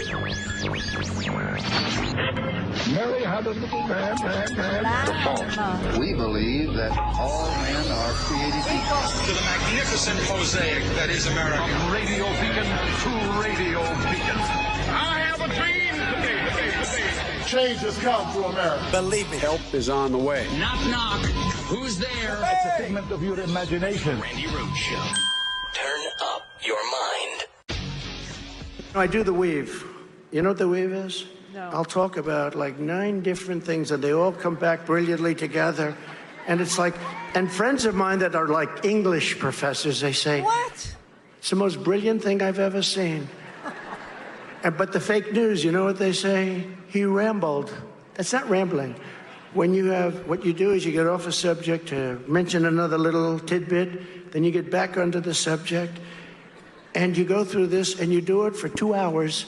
Mary had a little man. We believe that all men are created equal. To the magnificent mosaic that is America. From radio beacon to radio beacon. I have a dream today. Change has come to America. Believe me. Help is on the way. Knock, knock. Who's there? It's a figment of your imagination. Randi Rhodes Show. Turn up your mind. I do the weave. You know what the weave is? No. I'll talk about like 9 different things, and they all come back brilliantly together. And it's like, and friends of mine that are like English professors, they say, What? it's the most brilliant thing I've ever seen. But the fake news, you know what they say? He rambled. That's not rambling. When you have, what you do is you get off a subject to mention another little tidbit, then you get back onto the subject, and you go through this, and you do it for 2 hours,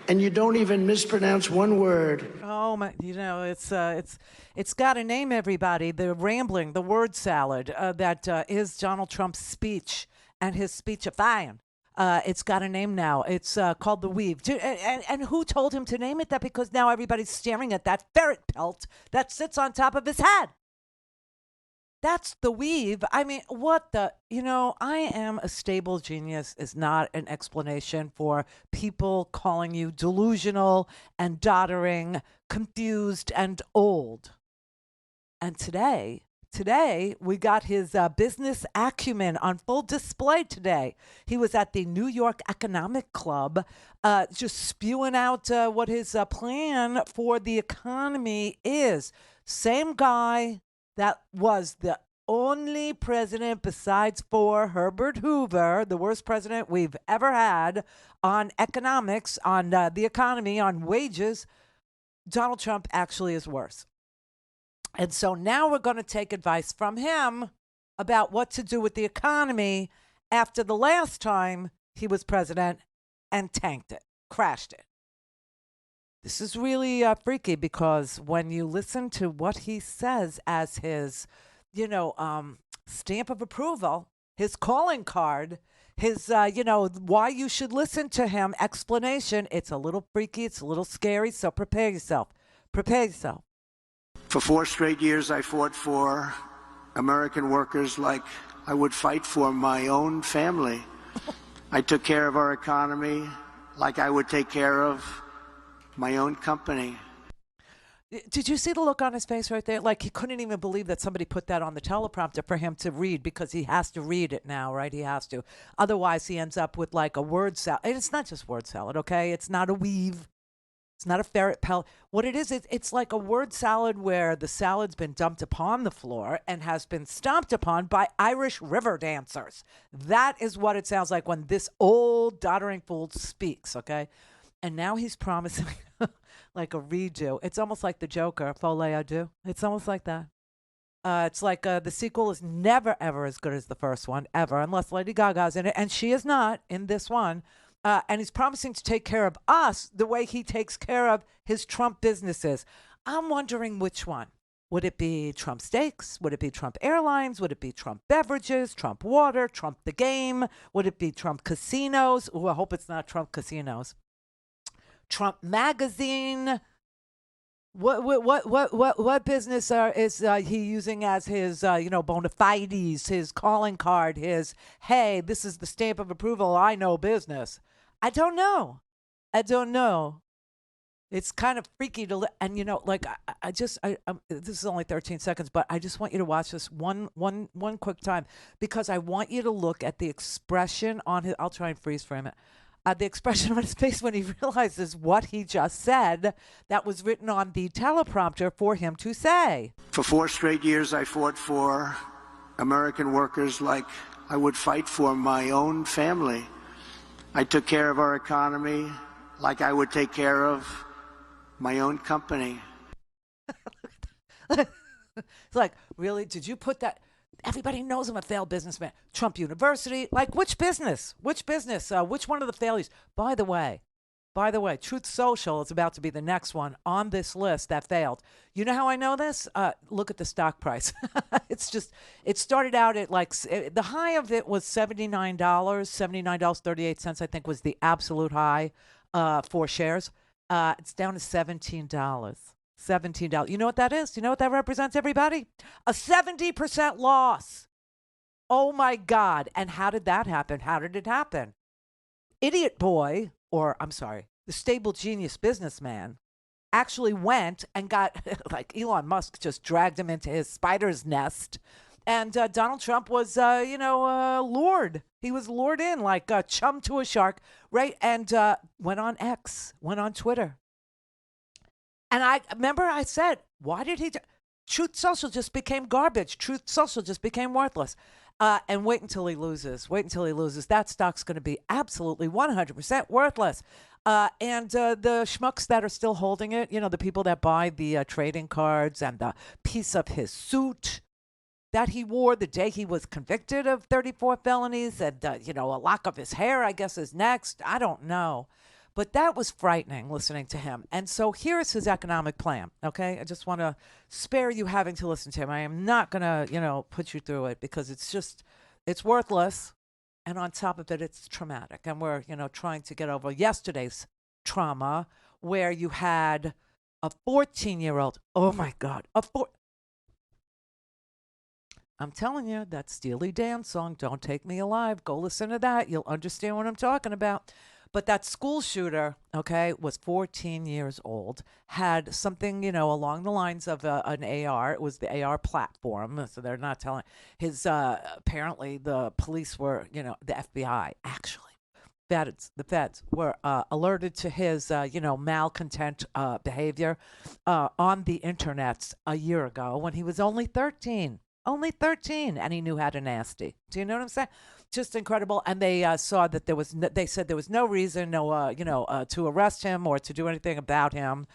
and you don't even mispronounce one word. Oh my! You know, it's got a name. Everybody, the rambling, the word salad that is Donald Trump's speech and his speechifying. It's got a name now. It's called the weave. And who told him to name it that? Because now everybody's staring at that ferret pelt that sits on top of his head. That's the weave. I mean, what the, I am a stable genius is not an explanation for people calling you delusional and doddering, confused and old. And today we got his business acumen on full display today. He was at the New York Economic Club just spewing out what his plan for the economy is. Same guy that was the only president besides for Herbert Hoover, the worst president we've ever had on economics, on the economy, on wages. Donald Trump actually is worse. And so now we're going to take advice from him about what to do with the economy after the last time he was president and tanked it, crashed it. This is really freaky because when you listen to what he says as his, stamp of approval, his calling card, his, why you should listen to him explanation, it's a little freaky, it's a little scary, so prepare yourself. Prepare yourself. For 4 straight years, I fought for American workers like I would fight for my own family. I took care of our economy like I would take care of my own company. Did you see the look on his face right there? Like he couldn't even believe that somebody put that on the teleprompter for him to read because he has to read it now, right? He has to. Otherwise, he ends up with like a word salad. And it's not just word salad, okay? It's not a weave. It's not a ferret pellet. What it is, it's like a word salad where the salad's been dumped upon the floor and has been stomped upon by Irish river dancers. That is what it sounds like when this old doddering fool speaks, okay? And now he's promising like a redo. It's almost like the Joker, Folie à Deux. It's almost like that. It's like the sequel is never, ever as good as the first one, ever, unless Lady Gaga's in it. And she is not in this one. And he's promising to take care of us the way he takes care of his Trump businesses. I'm wondering which one. Would it be Trump Steaks? Would it be Trump Airlines? Would it be Trump Beverages, Trump Water, Trump the Game? Would it be Trump Casinos? Oh, I hope it's not Trump Casinos. Trump Magazine. What business is he using as his bona fides, his calling card, his hey, this is the stamp of approval, I know business. I don't know. It's kind of freaky to and this is only 13 seconds, but I just want you to watch this one quick time because I want you to look at the expression on his. I'll try and freeze frame it. The expression on his face when he realizes what he just said that was written on the teleprompter for him to say. For 4 straight years, I fought for American workers like I would fight for my own family. I took care of our economy like I would take care of my own company. It's like, really? Did you put that? Everybody knows I'm a failed businessman. Trump University, like which business? Which one of the failures? By the way, Truth Social is about to be the next one on this list that failed. You know how I know this? Look at the stock price. It started out at the high of it was $79, $79.38, I think was the absolute high. for shares. It's down to $17. $17. You know what that is? You know what that represents, everybody? A 70% loss. Oh, my God. And how did that happen? How did it happen? Idiot boy, or I'm sorry, the stable genius businessman actually went and got, like Elon Musk just dragged him into his spider's nest. And Donald Trump was, lured. He was lured in like a chum to a shark, right? And went on X, went on Twitter. And I remember I said, why did he Truth Social just became garbage. Truth Social just became worthless. And wait until he loses. Wait until he loses. That stock's going to be absolutely 100% worthless. And the schmucks that are still holding it, the people that buy the trading cards and the piece of his suit that he wore the day he was convicted of 34 felonies and, a lock of his hair, I guess, is next. I don't know. But that was frightening listening to him. And so here's his economic plan, okay? I just want to spare you having to listen to him. I am not going to, put you through it because it's worthless. And on top of it, it's traumatic. And we're, trying to get over yesterday's trauma where you had a 14-year-old. Oh, my God. I'm telling you, that Steely Dan song, Don't Take Me Alive, go listen to that. You'll understand what I'm talking about. But that school shooter, okay, was 14 years old, had something, along the lines of an AR. It was the AR platform. So they're not telling apparently the police were, the FBI, actually. The feds were alerted to his, malcontent behavior on the internet a year ago when he was only 13. Only 13, and he knew how to nasty. Do you know what I'm saying? Just incredible. And they saw that they said there was no reason, to arrest him or to do anything about him.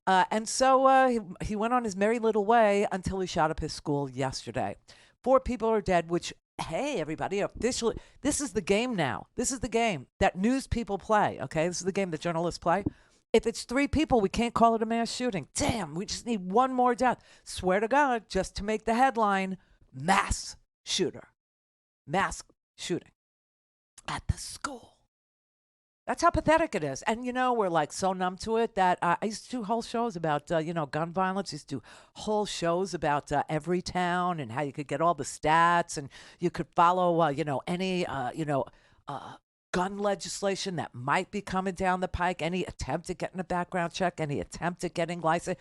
And so he went on his merry little way until he shot up his school yesterday. 4 people are dead, which, hey, everybody, officially, this is the game now. This is the game that news people play, okay? This is the game that journalists play. If it's 3 people, we can't call it a mass shooting. Damn, we just need 1 more death. Swear to God, just to make the headline, mass shooter. Mass shooting at the school. That's how pathetic it is. And, we're like so numb to it that I used to do whole shows about, gun violence. I used to do whole shows about every town and how you could get all the stats and you could follow, any, gun legislation that might be coming down the pike, any attempt at getting a background check, any attempt at getting license.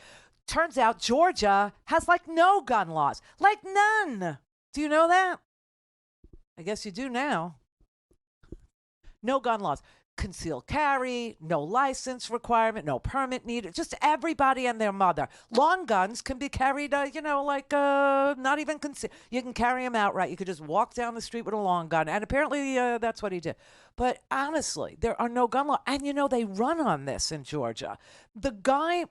Turns out Georgia has no gun laws, none. Do you know that? I guess you do now. No gun laws. Concealed carry, no license requirement, no permit needed. Just everybody and their mother. Long guns can be carried, not even concealed. You can carry them outright. You could just walk down the street with a long gun. And apparently that's what he did. But honestly, there are no gun laws. And, they run on this in Georgia. The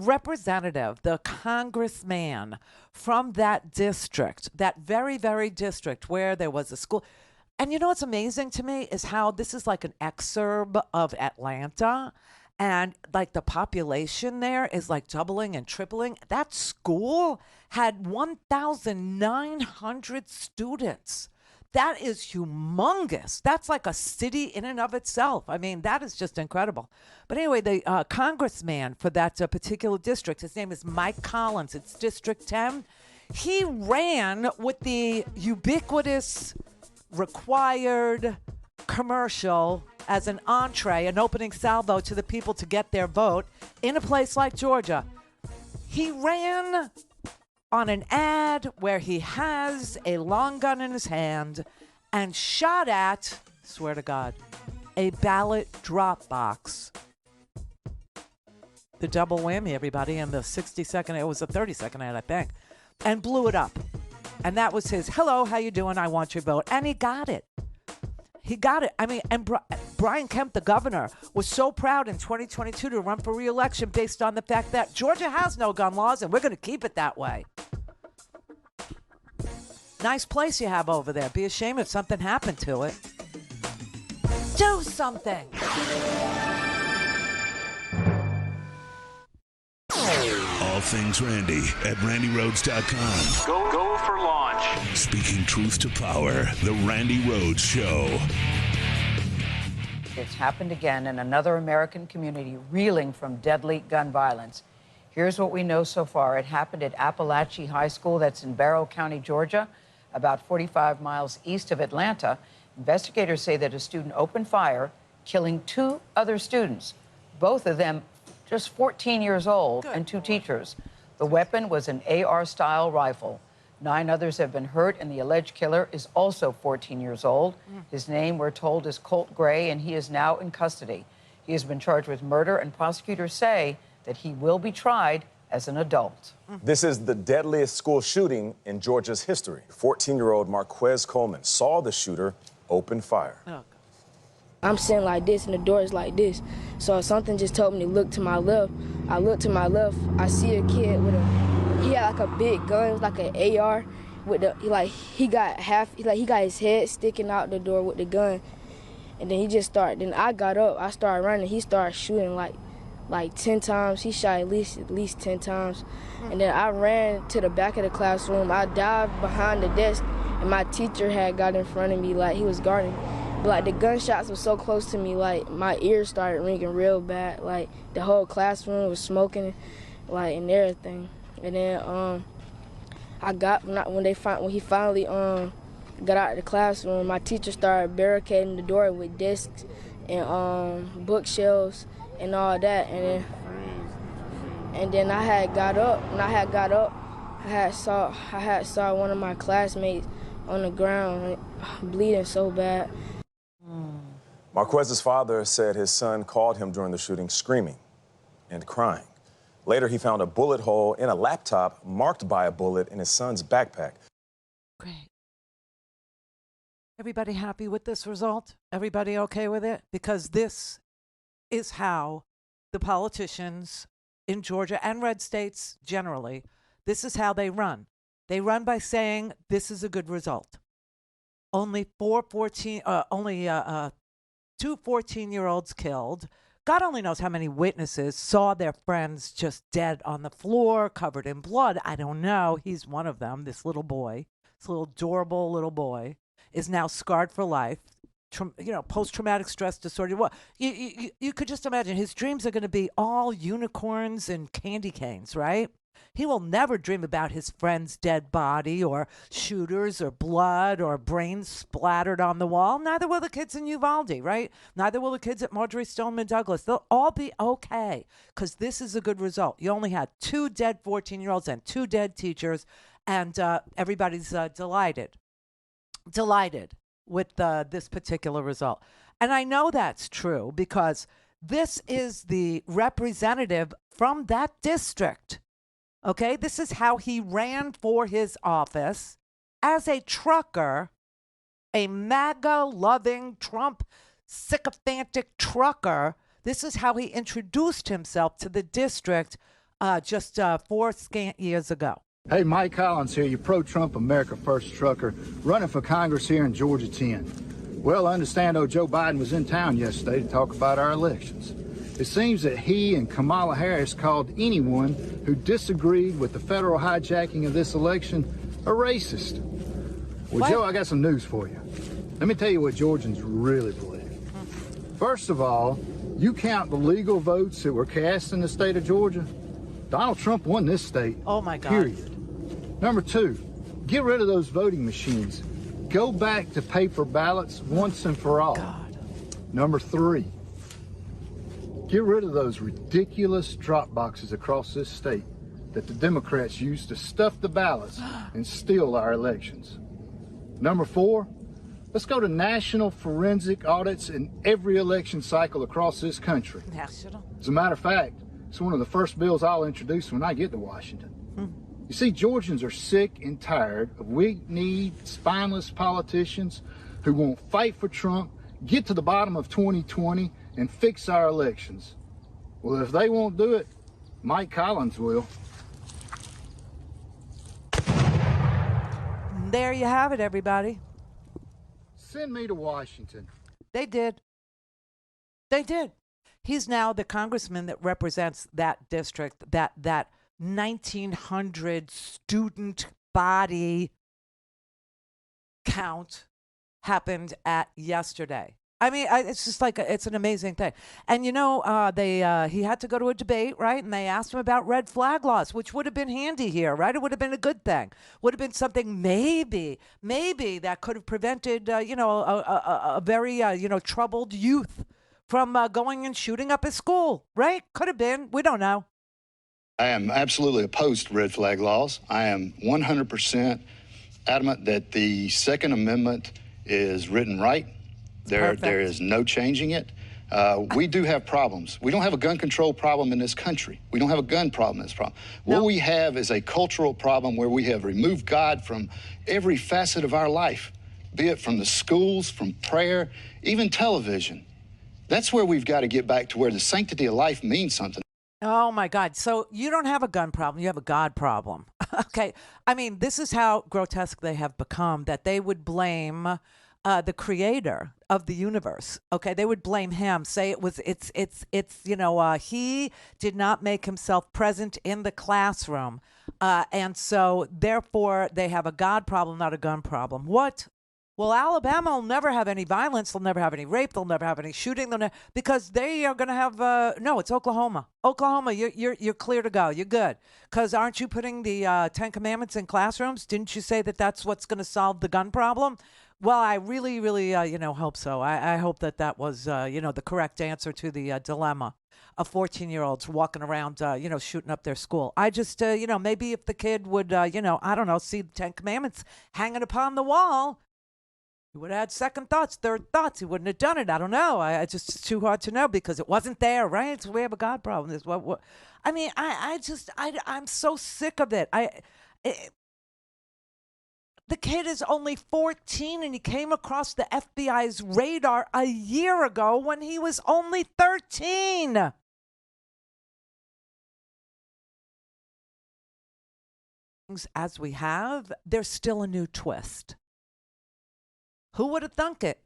representative, the congressman from that district, that very, very district where there was a school. And what's amazing to me is how this is like an exurb of Atlanta. And the population there is doubling and tripling. That school had 1,900 students. That is humongous. That's like a city in and of itself. I mean, that is just incredible. But anyway, the congressman for that particular district, his name is Mike Collins. It's District 10. He ran with the ubiquitous required commercial as an entree, an opening salvo to the people to get their vote in a place like Georgia. He ran on an ad where he has a long gun in his hand and shot at, swear to God, a ballot drop box. The double whammy, everybody, in the 60-second, it was a 30-second ad, I think, and blew it up. And that was his, hello, how you doing? I want your vote. And he got it. He got it. I mean, and Brian Kemp, the governor, was so proud in 2022 to run for re-election based on the fact that Georgia has no gun laws and we're going to keep it that way. Nice place you have over there. Be a shame if something happened to it. Do something. All things Randi at RandiRhodes.com. Go for launch. Speaking truth to power, the Randi Rhodes Show. It's happened again in another American community reeling from deadly gun violence. Here's what we know so far. It happened at Appalachia High School, that's in Barrow County, Georgia, about 45 miles east of Atlanta. Investigators say that a student opened fire, killing 2 other students, both of them just 14 years old, and 2 teachers. The weapon was an AR-style rifle. 9 others have been hurt, and the alleged killer is also 14 years old. His name, we're told, is Colt Gray, and he is now in custody. He has been charged with murder, and prosecutors say that he will be tried as an adult. This is the deadliest school shooting in Georgia's history. 14-year-old Marquez Coleman saw the shooter open fire. Oh. I'm sitting like this, and the door is like this. So something just told me to look to my left. I look to my left. I see a kid with he had like a big gun. It was like an AR. With he got his head sticking out the door with the gun. And then he just started. Then I got up. I started running. He started shooting like 10 times. He shot at least 10 times. And then I ran to the back of the classroom. I dived behind the desk, and my teacher had got in front of me like he was guarding. But like the gunshots were so close to me, like my ears started ringing real bad. Like the whole classroom was smoking, like, and everything. And then when he finally got out of the classroom, my teacher started barricading the door with desks and bookshelves and all that. And then I had got up. I had saw one of my classmates on the ground bleeding so bad. Marquez's father said his son called him during the shooting screaming and crying. Later, he found a bullet hole in a laptop marked by a bullet in his son's backpack. Great. Everybody happy with this result? Everybody okay with it? Because this is how the politicians in Georgia and red states generally, this is how they run. They run by saying this is a good result. Only 2 14-year-olds killed. God only knows how many witnesses saw their friends just dead on the floor, covered in blood. I don't know. He's one of them. This little boy, this little adorable little boy, is now scarred for life. Post-traumatic stress disorder. What you could just imagine. His dreams are going to be all unicorns and candy canes, right? He will never dream about his friend's dead body or shooters or blood or brains splattered on the wall. Neither will the kids in Uvalde, right? Neither will the kids at Marjorie Stoneman Douglas. They'll all be okay because this is a good result. You only had 2 dead 14-year-olds and 2 dead teachers, and everybody's delighted with this particular result. And I know that's true because this is the representative from that district. Okay, this is how he ran for his office as a trucker, a MAGA-loving, Trump sycophantic trucker. This is how he introduced himself to the district just 4 scant years ago. Hey, Mike Collins here, your pro-Trump America First trucker, running for Congress here in Georgia 10. Well, I understand Joe Biden was in town yesterday to talk about our elections. It seems that he and Kamala Harris called anyone who disagreed with the federal hijacking of this election a racist. Well, what? Joe, I got some news for you. Let me tell you what Georgians really believe. First of all, you count the legal votes that were cast in the state of Georgia, Donald Trump won this state. Oh, my God. Period. Number 2, get rid of those voting machines. Go back to paper ballots once and for all. God. Number 3, get rid of those ridiculous drop boxes across this state that the Democrats use to stuff the ballots and steal our elections. Number 4, let's go to national forensic audits in every election cycle across this country. National? As a matter of fact, it's one of the first bills I'll introduce when I get to Washington. You see, Georgians are sick and tired of weak-kneed, spineless politicians who won't fight for Trump, get to the bottom of 2020, and fix our elections. Well, if they won't do it, Mike Collins will. There you have it, everybody. Send me to Washington. They did. They did. He's now the congressman that represents that district, that 1,900 student body count happened at yesterday. I mean, it's just like it's an amazing thing. And you know, he had to go to a debate, right? And they asked him about red flag laws, which would have been handy here, right? It would have been a good thing. Would have been something maybe that could have prevented, a very troubled youth from going and shooting up his school, right? Could have been. We don't know. I am absolutely opposed to red flag laws. I am 100% adamant that the Second Amendment is written right. There is no changing it. We do have problems. We don't have a gun control problem in this country. We don't have a gun problem in this problem. No. What we have is a cultural problem where we have removed God from every facet of our life, be it from the schools, from prayer, even television. That's where we've got to get back to where the sanctity of life means something. Oh, my God. So you don't have a gun problem. You have a God problem. Okay. I mean, this is how grotesque they have become, that they would blame the creator of the universe. Okay. They would blame him, say he did not make himself present in the classroom. And so therefore they have a God problem, not a gun problem. What? Well, Alabama will never have any violence. They'll never have any rape. They'll never have any shooting. Because they are going to have no. It's Oklahoma. Oklahoma, you're clear to go. You're good. Because aren't you putting the 10 Commandments in classrooms? Didn't you say that that's what's going to solve the gun problem? Well, I really, really, hope so. I hope that was, the correct answer to the dilemma of 14-year-olds walking around, shooting up their school. I just, maybe if the kid would, I don't know, see the 10 Commandments hanging upon the wall, he would have had second thoughts, third thoughts. He wouldn't have done it. I don't know. It's too hard to know because it wasn't there, right? So we have a God problem. Is what I mean, I'm so sick of it. The kid is only 14 and he came across the FBI's radar a year ago when he was only 13. As we have, there's still a new twist. Who would have thunk it?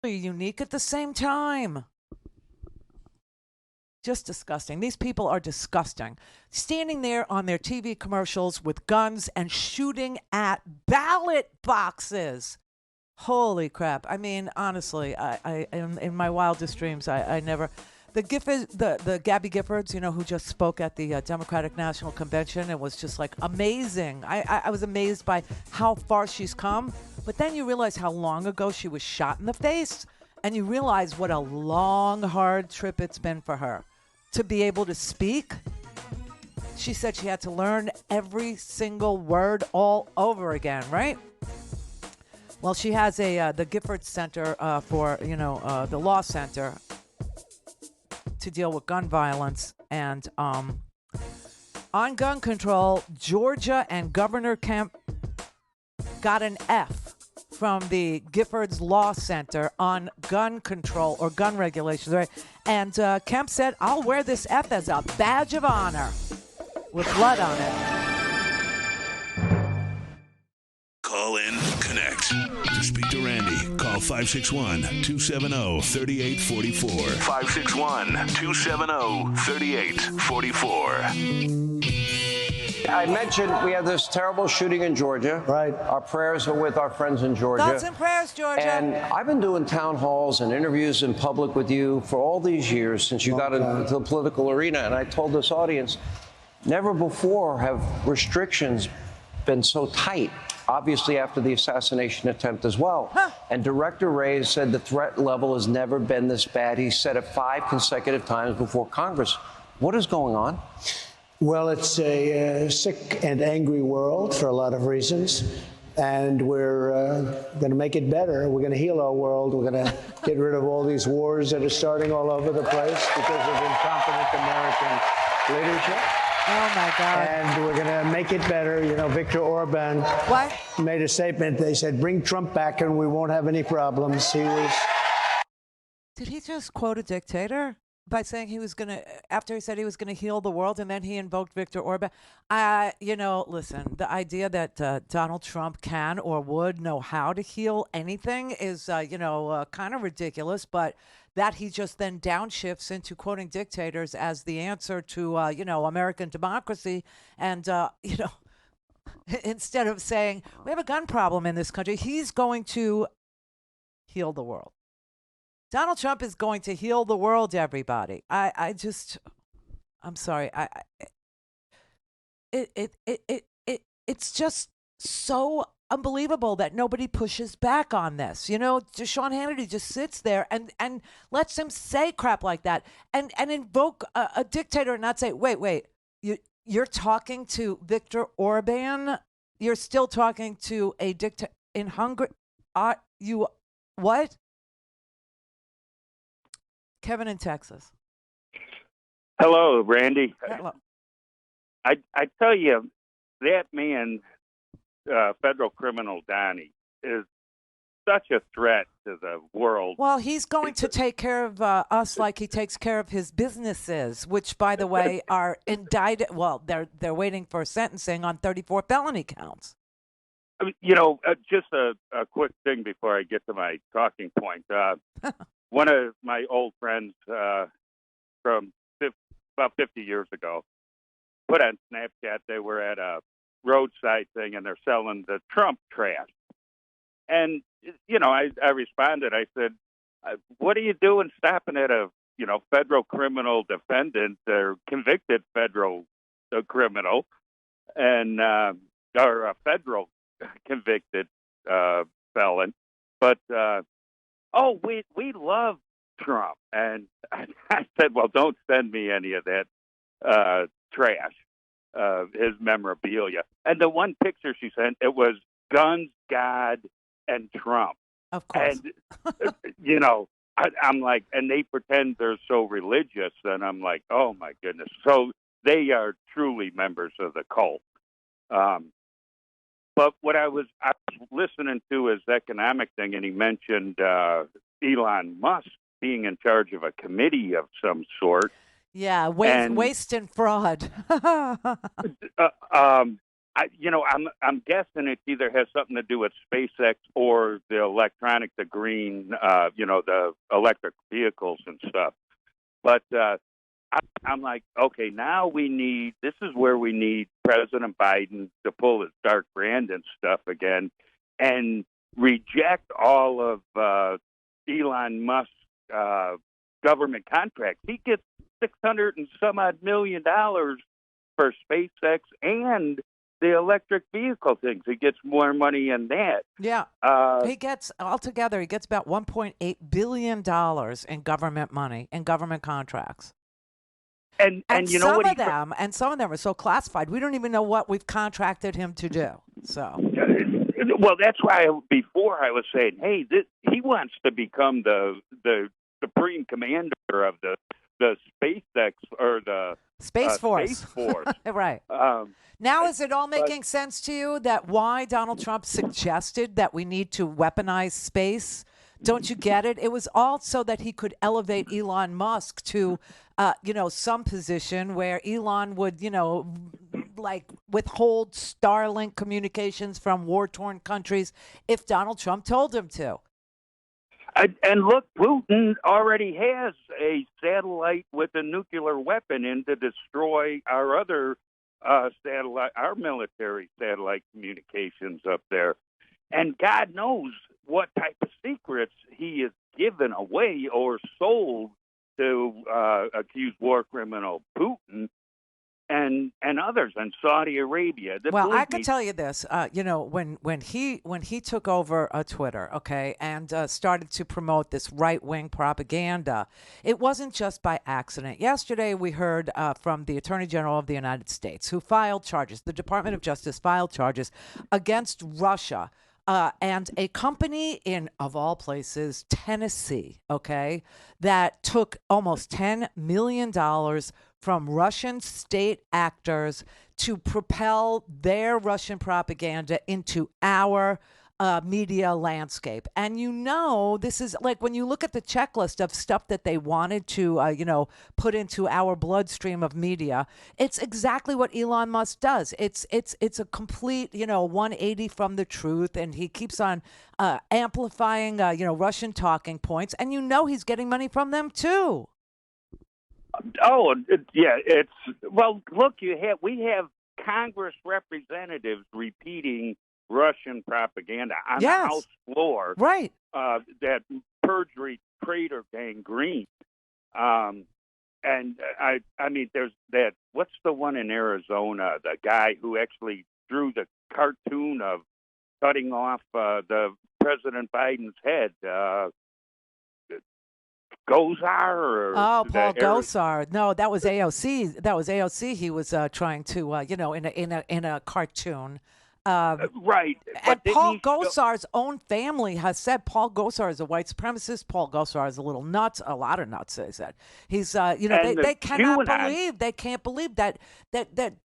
Unique at the same time. Just disgusting. These people are disgusting. Standing there on their TV commercials with guns and shooting at ballot boxes. Holy crap. I mean, honestly, I in my wildest dreams, I never... The Gabby Giffords, who just spoke at the Democratic National Convention, it was just like amazing. I was amazed by how far she's come. But then you realize how long ago she was shot in the face. And you realize what a long, hard trip it's been for her to be able to speak. She said she had to learn every single word all over again, right? Well, she has the Giffords Center for, the Law Center to deal with gun violence. And on gun control, Georgia and Governor Kemp got an F from the Giffords Law Center on gun control or gun regulations, right? And Kemp said, I'll wear this F as a badge of honor with blood on it. Call in, connect. To speak to Randi, call 561-270-3844. 561-270-3844. I mentioned we had this terrible shooting in Georgia. Right. Our prayers are with our friends in Georgia. Thoughts and prayers, Georgia. And I've been doing town halls and interviews in public with you for all these years since you got into the political arena. And I told this audience, never before have restrictions been so tight. Obviously, after the assassination attempt as well. Huh. And Director Ray said the threat level has never been this bad. He said it 5 consecutive times before Congress. What is going on? Well, it's a sick and angry world for a lot of reasons. And we're going to make it better. We're going to heal our world. We're going to get rid of all these wars that are starting all over the place because of incompetent American leadership. Oh, my God. And we're going to make it better. Viktor Orban made a statement. They said, bring Trump back and we won't have any problems. Did he just quote a dictator by saying he was going to, after he said he was going to heal the world and then he invoked Viktor Orban? Listen, the idea that Donald Trump can or would know how to heal anything is, kind of ridiculous, but that he just then downshifts into quoting dictators as the answer to, American democracy. And, Instead of saying, we have a gun problem in this country, he's going to heal the world. Donald Trump is going to heal the world, everybody. I'm sorry. It's just so unbelievable that nobody pushes back on this. You know, Sean Hannity just sits there and lets him say crap like that and invoke a dictator and not say, wait, you're talking to Viktor Orban? You're still talking to a dictator in Hungary? Are you what? Kevin in Texas. Hello, Randy. Hello. I tell you, that man, federal criminal Donnie, is such a threat to the world. Well, he's going to take care of us like he takes care of his businesses, which, by the way, are indicted. Well, they're waiting for sentencing on 34 felony counts. You know, just a quick thing before I get to my talking point. One of my old friends from about 50 years ago put on Snapchat they were at a roadside thing and they're selling the Trump trash. And, you know, I responded. I said, what are you doing stopping at a, federal criminal defendant or convicted federal criminal and or a federal convicted felon? But, we love Trump. And I said, well, don't send me any of that trash, his memorabilia. And the one picture she sent, it was guns, God, and Trump. Of course. And, I'm like, and they pretend they're so religious. And I'm like, oh, my goodness. So they are truly members of the cult. But what I was listening to his economic thing, and he mentioned Elon Musk being in charge of a committee of some sort. Yeah, waste and fraud. I'm guessing it either has something to do with SpaceX or the green, the electric vehicles and stuff. But I'm like, okay, now this is where we need President Biden to pull his Dark Brandon stuff again and reject all of Elon Musk's government contracts. He gets $600 and some odd million for SpaceX and the electric vehicle things. He gets more money in that. Yeah. He gets about $1.8 billion in government money, in government contracts. And you know what? Some of them are so classified, we don't even know what we've contracted him to do. So. Well, that's why before I was saying, hey, he wants to become the supreme commander of the SpaceX or the Space Force. Space Force. Right. Now, is it all making sense to you that why Donald Trump suggested that we need to weaponize space? Don't you get it? It was all so that he could elevate Elon Musk to, some position where Elon would, withhold Starlink communications from war-torn countries if Donald Trump told him to. And look, Putin already has a satellite with a nuclear weapon in to destroy our other our military satellite communications up there. And God knows what type of secrets he has given away or sold to accused war criminal Putin and others in Saudi Arabia. Well, I can tell you this, when he took over Twitter, okay, and started to promote this right-wing propaganda, it wasn't just by accident. Yesterday, we heard from the Attorney General of the United States, who filed charges. The Department of Justice filed charges against Russia and a company in, of all places, Tennessee, okay, that took almost $10 million from Russian state actors to propel their Russian propaganda into our media landscape. And this is like when you look at the checklist of stuff that they wanted to, put into our bloodstream of media, it's exactly what Elon Musk does. It's a complete, 180 from the truth. And he keeps on amplifying, Russian talking points. And he's getting money from them, too. Oh, yeah. Look, we have Congress representatives repeating Russian propaganda on the Yes. House floor. Right. That perjury traitor gangrene. And I mean, there's that. What's the one in Arizona? The guy who actually drew the cartoon of cutting off the President Biden's head. Gosar or Paul Gosar. No, that was AOC. That was AOC. He was trying to, in a cartoon. Right. And Paul Gosar's own family has said Paul Gosar is a white supremacist. Paul Gosar is a little nuts, a lot of nuts, they said. He's, they cannot believe, they can't believe that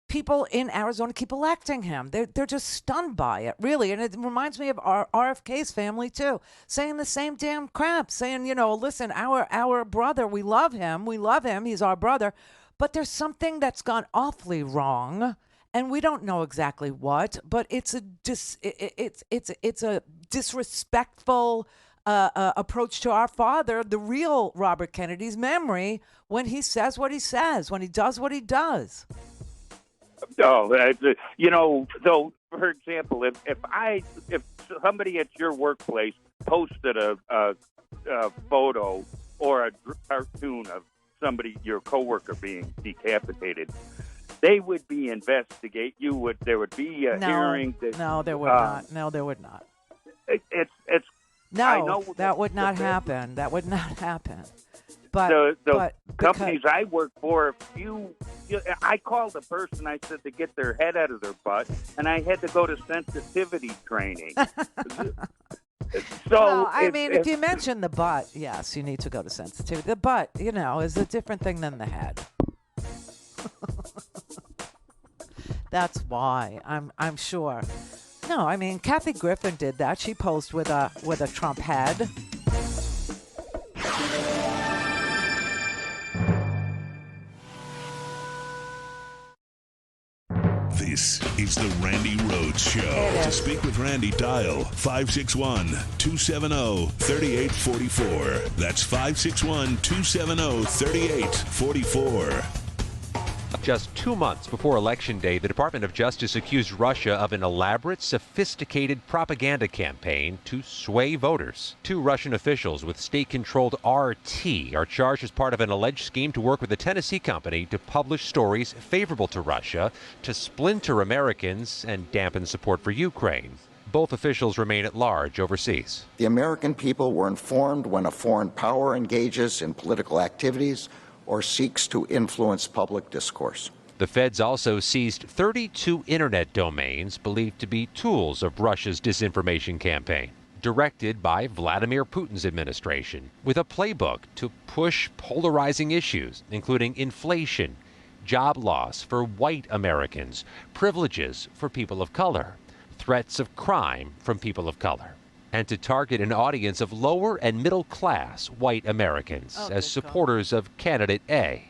people in Arizona keep electing him. They're just stunned by it, really. And it reminds me of our RFK's family, too, saying the same damn crap, saying, listen, our brother, we love him, he's our brother, but there's something that's gone awfully wrong. And we don't know exactly what, but it's a disrespectful approach to our father, the real Robert Kennedy's memory, when he says what he says, when he does what he does. Oh, though, for example, if somebody at your workplace posted a photo or a cartoon of somebody, your coworker, being decapitated, they would be investigate. There would be a hearing. No, there would not. No, there would not. It's. No, I know that would not happen. That would not happen. But the companies I work for, I called a person. I said to get their head out of their butt, and I had to go to sensitivity training. So, if you mention the butt, yes, you need to go to sensitivity. The butt, is a different thing than the head. That's why I'm sure. No, Kathy Griffin did that. She posed with a Trump head. This is the Randi Rhodes Show. To speak with Randi, dial 561-270-3844. That's 561-270-3844. Just 2 months before Election Day, the Department of Justice accused Russia of an elaborate, sophisticated propaganda campaign to sway voters. 2 Russian officials with state-controlled RT are charged as part of an alleged scheme to work with a Tennessee company to publish stories favorable to Russia, to splinter Americans and dampen support for Ukraine. Both officials remain at large overseas. The American people were informed when a foreign power engages in political activities or seeks to influence public discourse. The feds also seized 32 internet domains believed to be tools of Russia's disinformation campaign, directed by Vladimir Putin's administration, with a playbook to push polarizing issues, including inflation, job loss for white Americans, privileges for people of color, threats of crime from people of color, and to target an audience of lower and middle-class white Americans as supporters of Candidate A.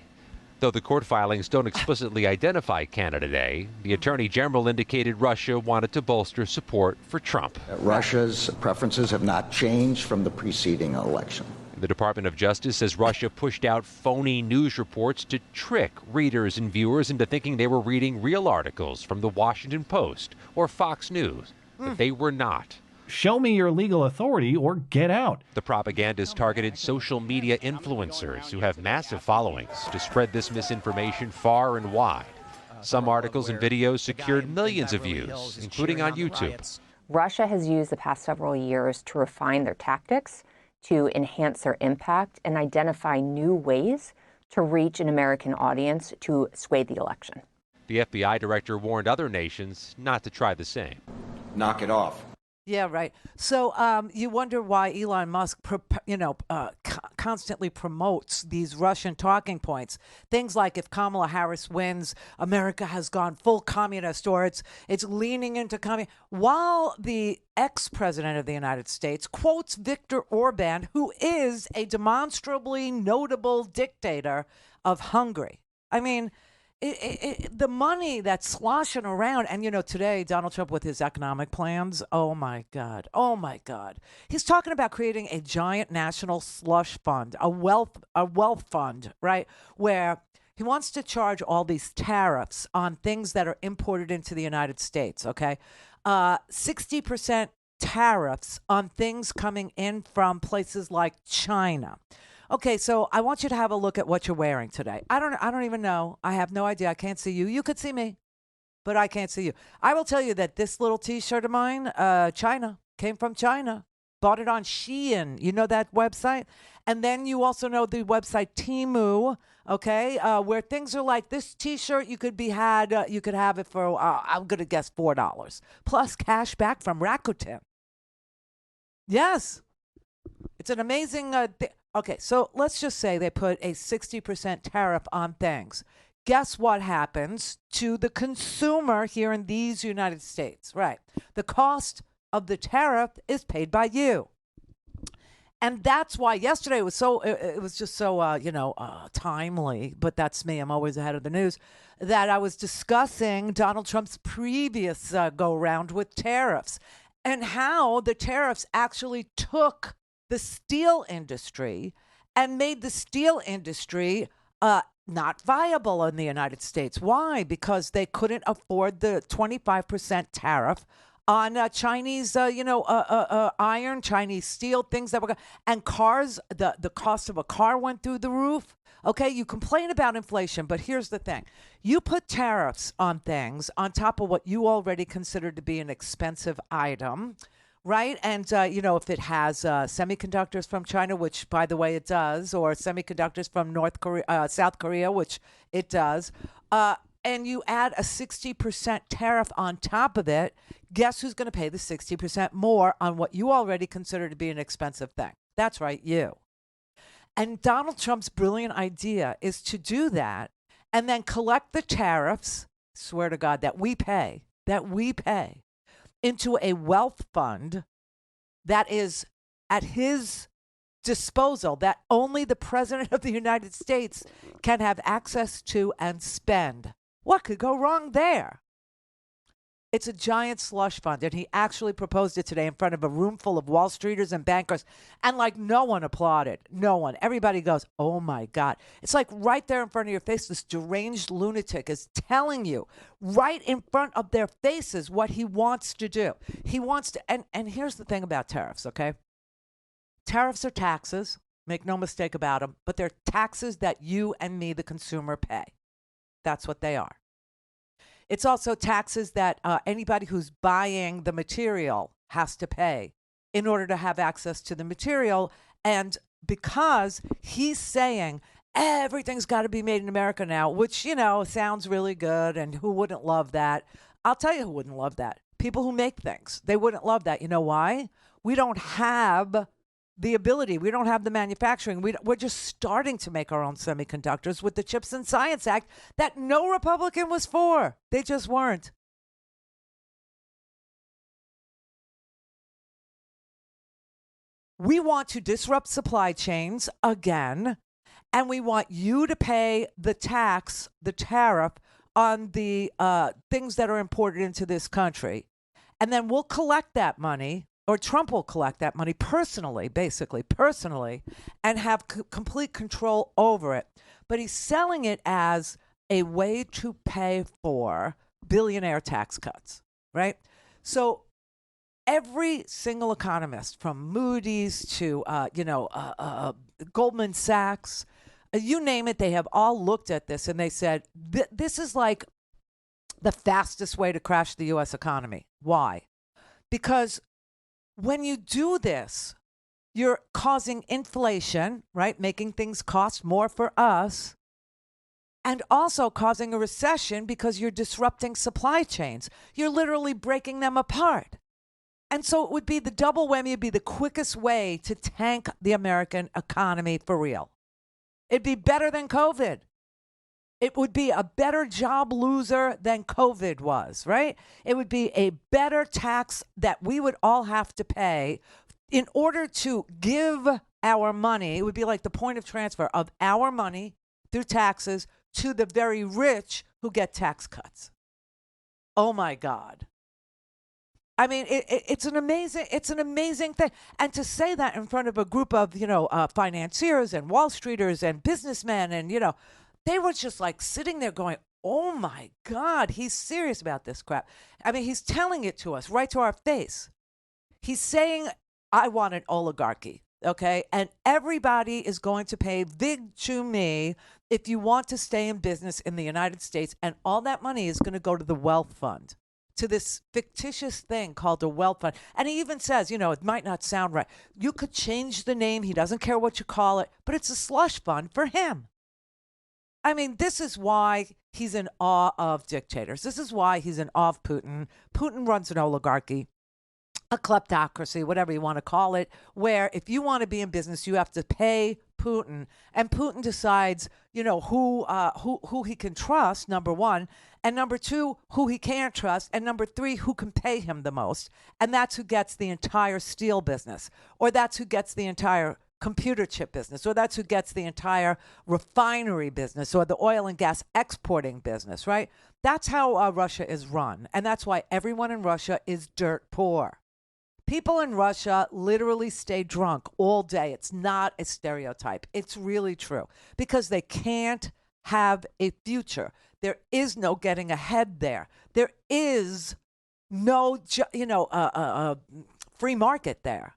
Though the court filings don't explicitly identify Candidate A, the Attorney General indicated Russia wanted to bolster support for Trump. Russia's preferences have not changed from the preceding election. The Department of Justice says Russia pushed out phony news reports to trick readers and viewers into thinking they were reading real articles from the Washington Post or Fox News, but they were not. Show me your legal authority or get out. The propagandists targeted social media influencers who have massive followings to spread this misinformation far and wide. Some articles and videos secured millions of views, including on YouTube. Russia has used the past several years to refine their tactics, to enhance their impact, and identify new ways to reach an American audience to sway the election. The FBI director warned other nations not to try the same. Knock it off. Yeah, right. So you wonder why Elon Musk, constantly promotes these Russian talking points. Things like if Kamala Harris wins, America has gone full communist, or it's leaning into communism. While the ex-president of the United States quotes Viktor Orban, who is a demonstrably notable dictator of Hungary. I mean, the money that's sloshing around, and today Donald Trump with his economic plans, oh my God, he's talking about creating a giant national slush fund, a wealth fund, right, where He wants to charge all these tariffs on things that are imported into the United States, okay? 60% tariffs on things coming in from places like China. Okay, so I want you to have a look at what you're wearing today. I don't even know. I have no idea. I can't see you. You could see me, but I can't see you. I will tell you that this little T-shirt of mine, China, came from China. Bought it on Shein. You know that website? And then you also know the website Temu, okay, where things are like this T-shirt. You could have it for I'm gonna guess $4 plus cash back from Rakuten. Yes, it's an amazing. Okay, so let's just say they put a 60% tariff on things. Guess what happens to the consumer here in these United States? Right, the cost of the tariff is paid by you. And that's why yesterday was it was just so, timely, but that's me. I'm always ahead of the news, that I was discussing Donald Trump's previous go round with tariffs and how the tariffs actually took the steel industry and made the steel industry not viable in the United States. Why? Because they couldn't afford the 25% tariff on Chinese, iron, Chinese steel, things that were, and cars, the cost of a car went through the roof. Okay, you complain about inflation, but here's the thing. You put tariffs on things on top of what you already consider to be an expensive item, right? And, if it has semiconductors from China, which, by the way, it does, or semiconductors from South Korea, which it does, and you add a 60% tariff on top of it, guess who's going to pay the 60% more on what you already consider to be an expensive thing? That's right, you. And Donald Trump's brilliant idea is to do that and then collect the tariffs, swear to God, that we pay, into a wealth fund that is at his disposal, that only the President of the United States can have access to and spend. What could go wrong there? It's a giant slush fund, and he actually proposed it today in front of a room full of Wall Streeters and bankers, and no one applauded. No one. Everybody goes, oh my God. It's like right there in front of your face, this deranged lunatic is telling you right in front of their faces what he wants to do. He wants to, and here's the thing about tariffs, okay? Tariffs are taxes, make no mistake about them, but they're taxes that you and me, the consumer, pay. That's what they are. It's also taxes that anybody who's buying the material has to pay in order to have access to the material. And because he's saying everything's got to be made in America now, which, sounds really good. And who wouldn't love that? I'll tell you who wouldn't love that. People who make things. They wouldn't love that. You know why? We don't have the ability. We don't have the manufacturing. We're just starting to make our own semiconductors with the Chips and Science Act that no Republican was for. They just weren't. We want to disrupt supply chains again, and we want you to pay the tax, the tariff on the things that are imported into this country. And then we'll collect that money, or Trump will collect that money personally, and have complete control over it. But he's selling it as a way to pay for billionaire tax cuts, right? So every single economist, from Moody's to, Goldman Sachs, you name it, they have all looked at this and they said, this is like the fastest way to crash the U.S. economy. Why? Because when you do this, you're causing inflation, right? Making things cost more for us, and also causing a recession because you're disrupting supply chains. You're literally breaking them apart. And so it would be the double whammy. It'd be the quickest way to tank the American economy for real. It'd be better than COVID. It would be a better job loser than COVID was, right? It would be a better tax that we would all have to pay in order to give our money. It would be like the point of transfer of our money through taxes to the very rich who get tax cuts. Oh my God. I mean, it's an amazing thing. And to say that in front of a group of, financiers and Wall Streeters and businessmen and, They were just like sitting there going, oh my God, he's serious about this crap. I mean, he's telling it to us right to our face. He's saying, I want an oligarchy, okay? And everybody is going to pay vig to me if you want to stay in business in the United States. And all that money is going to go to the wealth fund, to this fictitious thing called a wealth fund. And he even says, you know, it might not sound right. You could change the name. He doesn't care what you call it, but it's a slush fund for him. I mean, this is why he's in awe of dictators. This is why he's in awe of Putin. Putin runs an oligarchy, a kleptocracy, whatever you want to call it, where if you want to be in business, you have to pay Putin. And Putin decides, you know, who he can trust, number one, and number two, who he can't trust, and number three, who can pay him the most. And that's who gets the entire steel business, or that's who gets the entire computer chip business, or that's who gets the entire refinery business, or the oil and gas exporting business, right? That's how Russia is run. And that's why everyone in Russia is dirt poor. People in Russia literally stay drunk all day. It's not a stereotype. It's really true, because they can't have a future. There is no getting ahead there. There is no, free market there.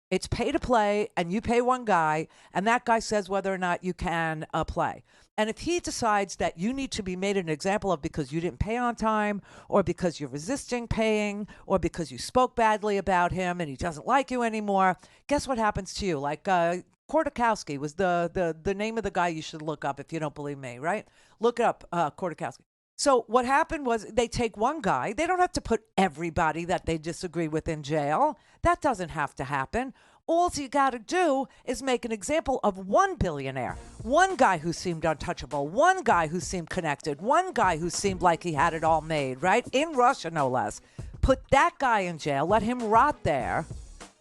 It's pay to play, and you pay one guy, and that guy says whether or not you can play. And if he decides that you need to be made an example of because you didn't pay on time, or because you're resisting paying, or because you spoke badly about him and he doesn't like you anymore, guess what happens to you? Like Kordakowski was the name of the guy you should look up if you don't believe me, right? Look up Kordakowski. So what happened was they take one guy. They don't have to put everybody that they disagree with in jail. That doesn't have to happen. All you got to do is make an example of one billionaire, one guy who seemed untouchable, one guy who seemed connected, one guy who seemed like he had it all made, right? In Russia, no less. Put that guy in jail, let him rot there,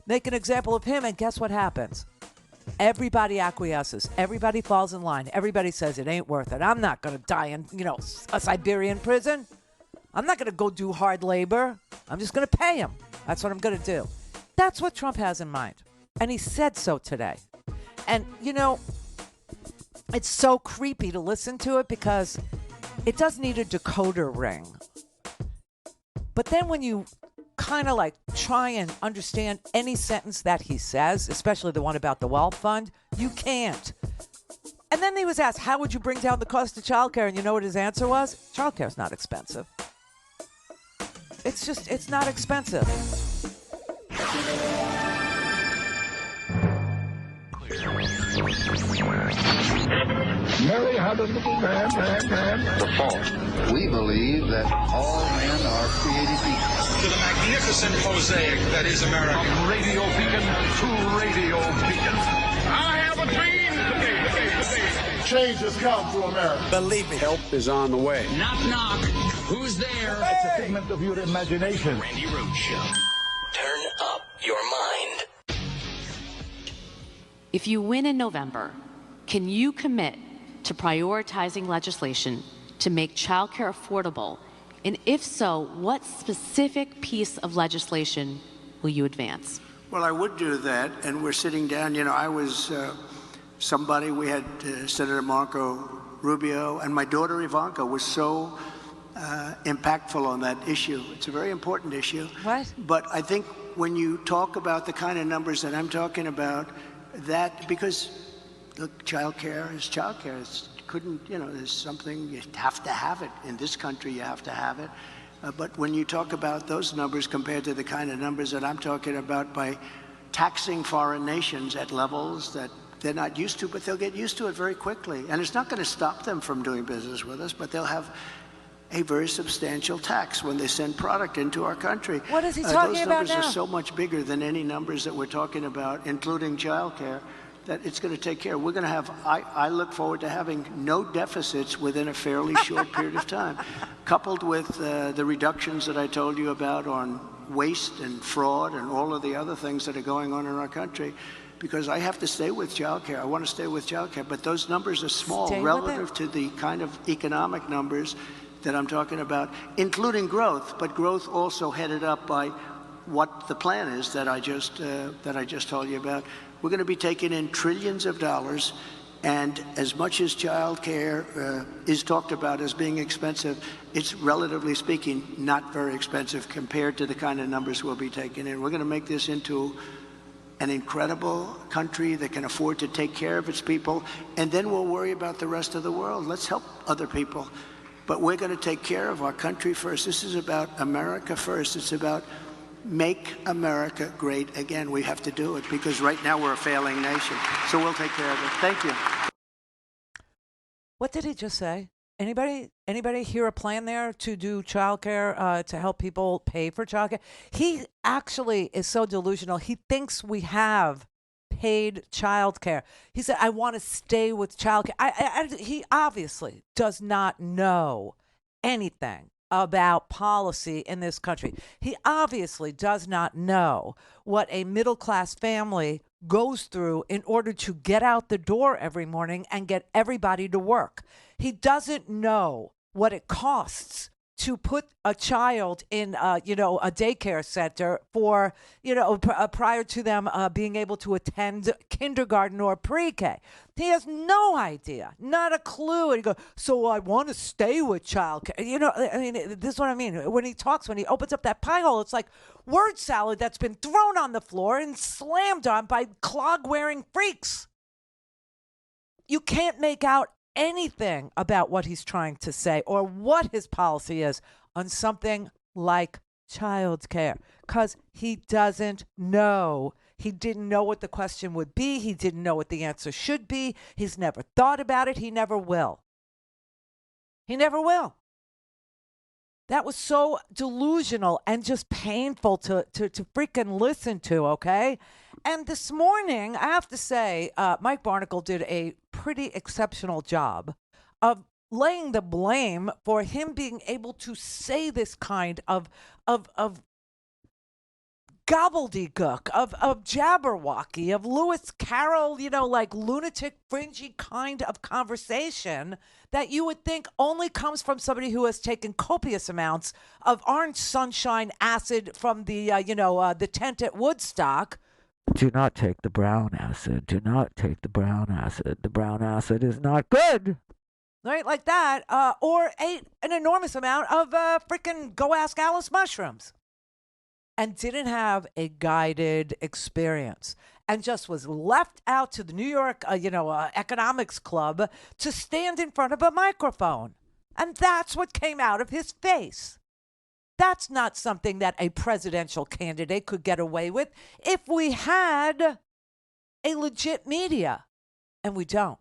make an example of him, and guess what happens? Everybody acquiesces. Everybody falls in line. Everybody says it ain't worth it. I'm not going to die in, a Siberian prison. I'm not going to go do hard labor. I'm just going to pay him. That's what I'm going to do. That's what Trump has in mind. And he said so today. And, it's so creepy to listen to it because it does need a decoder ring. But then when you kind of like try and understand any sentence that he says, especially the one about the wealth fund, you can't. And then he was asked, how would you bring down the cost of childcare? And you know what his answer was? Childcare is not expensive. It's not expensive. Mary had a little man. The fault. We believe that all men are created equal. To the magnificent mosaic that is America. From radio beacon to radio beacon. I have a dream today. Change has come to America. Believe me. Help is on the way. Knock, knock. Who's there? It's a figment of your imagination. Randi Rhodes Show. Turn up your mind. If you win in November, can you commit to prioritizing legislation to make childcare affordable? And if so, what specific piece of legislation will you advance? Well, I would do that, and we're sitting down. I was somebody, we had Senator Marco Rubio, and my daughter Ivanka was so impactful on that issue. It's a very important issue. What? But I think when you talk about the kind of numbers that I'm talking about, that, because look, childcare is childcare. There's something, you have to have it. In this country, you have to have it. But when you talk about those numbers compared to the kind of numbers that I'm talking about by taxing foreign nations at levels that they're not used to, but they'll get used to it very quickly. And it's not going to stop them from doing business with us, but they'll have a very substantial tax when they send product into our country. What is he talking about now? Those numbers are so much bigger than any numbers that we're talking about, including childcare, that it's going to take care. We're going to have, I look forward to having no deficits within a fairly short period of time, coupled with the reductions that I told you about on waste and fraud and all of the other things that are going on in our country. Because I have to stay with childcare. I want to stay with childcare, but those numbers are small relative to the kind of economic numbers that I'm talking about, including growth, but growth also headed up by what the plan is that I just told you about. We're going to be taking in trillions of dollars And as much as childcare is talked about as being expensive, it's relatively speaking not very expensive compared to the kind of numbers we'll be taking in. We're going to make this into an incredible country that can afford to take care of its people, and then we'll worry about the rest of the world. Let's help other people. But we're going to take care of our country first. This is about America first. It's about make America great again. We have to do it because right now we're a failing nation. So we'll take care of it. Thank you. What did he just say? Anybody hear a plan there to do childcare to help people pay for childcare? He actually is so delusional. He thinks we have paid childcare. He said, "I want to stay with childcare." He obviously does not know anything about policy in this country. He obviously does not know what a middle-class family goes through in order to get out the door every morning and get everybody to work. He doesn't know what it costs to put a child in, a daycare center for, prior to them being able to attend kindergarten or pre-K. He has no idea, not a clue. And he goes, "So I want to stay with childcare." This is what I mean. When he opens up that pie hole, it's like word salad that's been thrown on the floor and slammed on by clog-wearing freaks. You can't make out anything about what he's trying to say or what his policy is on something like childcare, because he doesn't know. He didn't know what the question would be. He didn't know what the answer should be. He's never thought about it. He never will. He never will. That was so delusional and just painful to freaking listen to, okay? And this morning, I have to say, Mike Barnicle did a pretty exceptional job of laying the blame for him being able to say this kind of gobbledygook, of jabberwocky, of Lewis Carroll, like lunatic, fringy kind of conversation that you would think only comes from somebody who has taken copious amounts of orange sunshine acid from the tent at Woodstock. Do not take the brown acid. Do not take the brown acid. The brown acid is not good. Right, like that. Or ate an enormous amount of freaking Go Ask Alice mushrooms. And didn't have a guided experience. And just was left out to the New York, economics club to stand in front of a microphone. And that's what came out of his face. That's not something that a presidential candidate could get away with if we had a legit media. And we don't.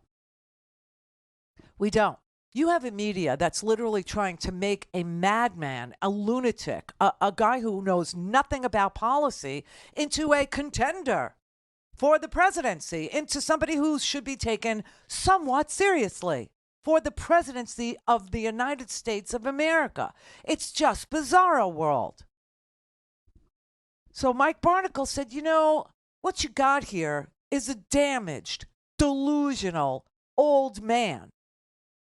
We don't. You have a media that's literally trying to make a madman, a lunatic, a guy who knows nothing about policy into a contender for the presidency, into somebody who should be taken somewhat seriously for the presidency of the United States of America. It's just bizarro world. So Mike Barnicle said, what you got here is a damaged, delusional old man.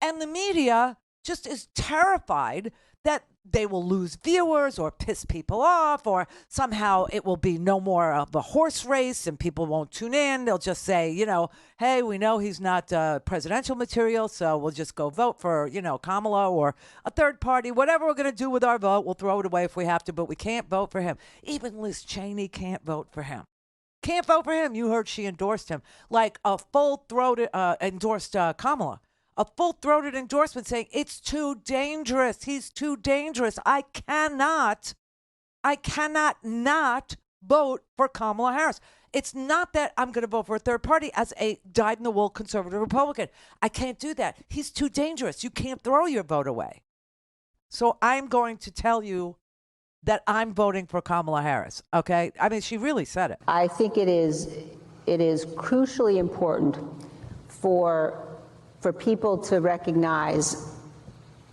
And the media just is terrified that they will lose viewers or piss people off, or somehow it will be no more of a horse race and people won't tune in. They'll just say, hey, we know he's not presidential material, so we'll just go vote for, Kamala or a third party. Whatever we're going to do with our vote, we'll throw it away if we have to, but we can't vote for him. Even Liz Cheney can't vote for him. Can't vote for him. You heard she endorsed him like a full-throated endorsed Kamala. A full-throated endorsement saying it's too dangerous. He's too dangerous. I cannot not vote for Kamala Harris. It's not that I'm going to vote for a third party as a dyed-in-the-wool conservative Republican. I can't do that. He's too dangerous. You can't throw your vote away. So I'm going to tell you that I'm voting for Kamala Harris. Okay? I mean, she really said it. I think it is crucially important for people to recognize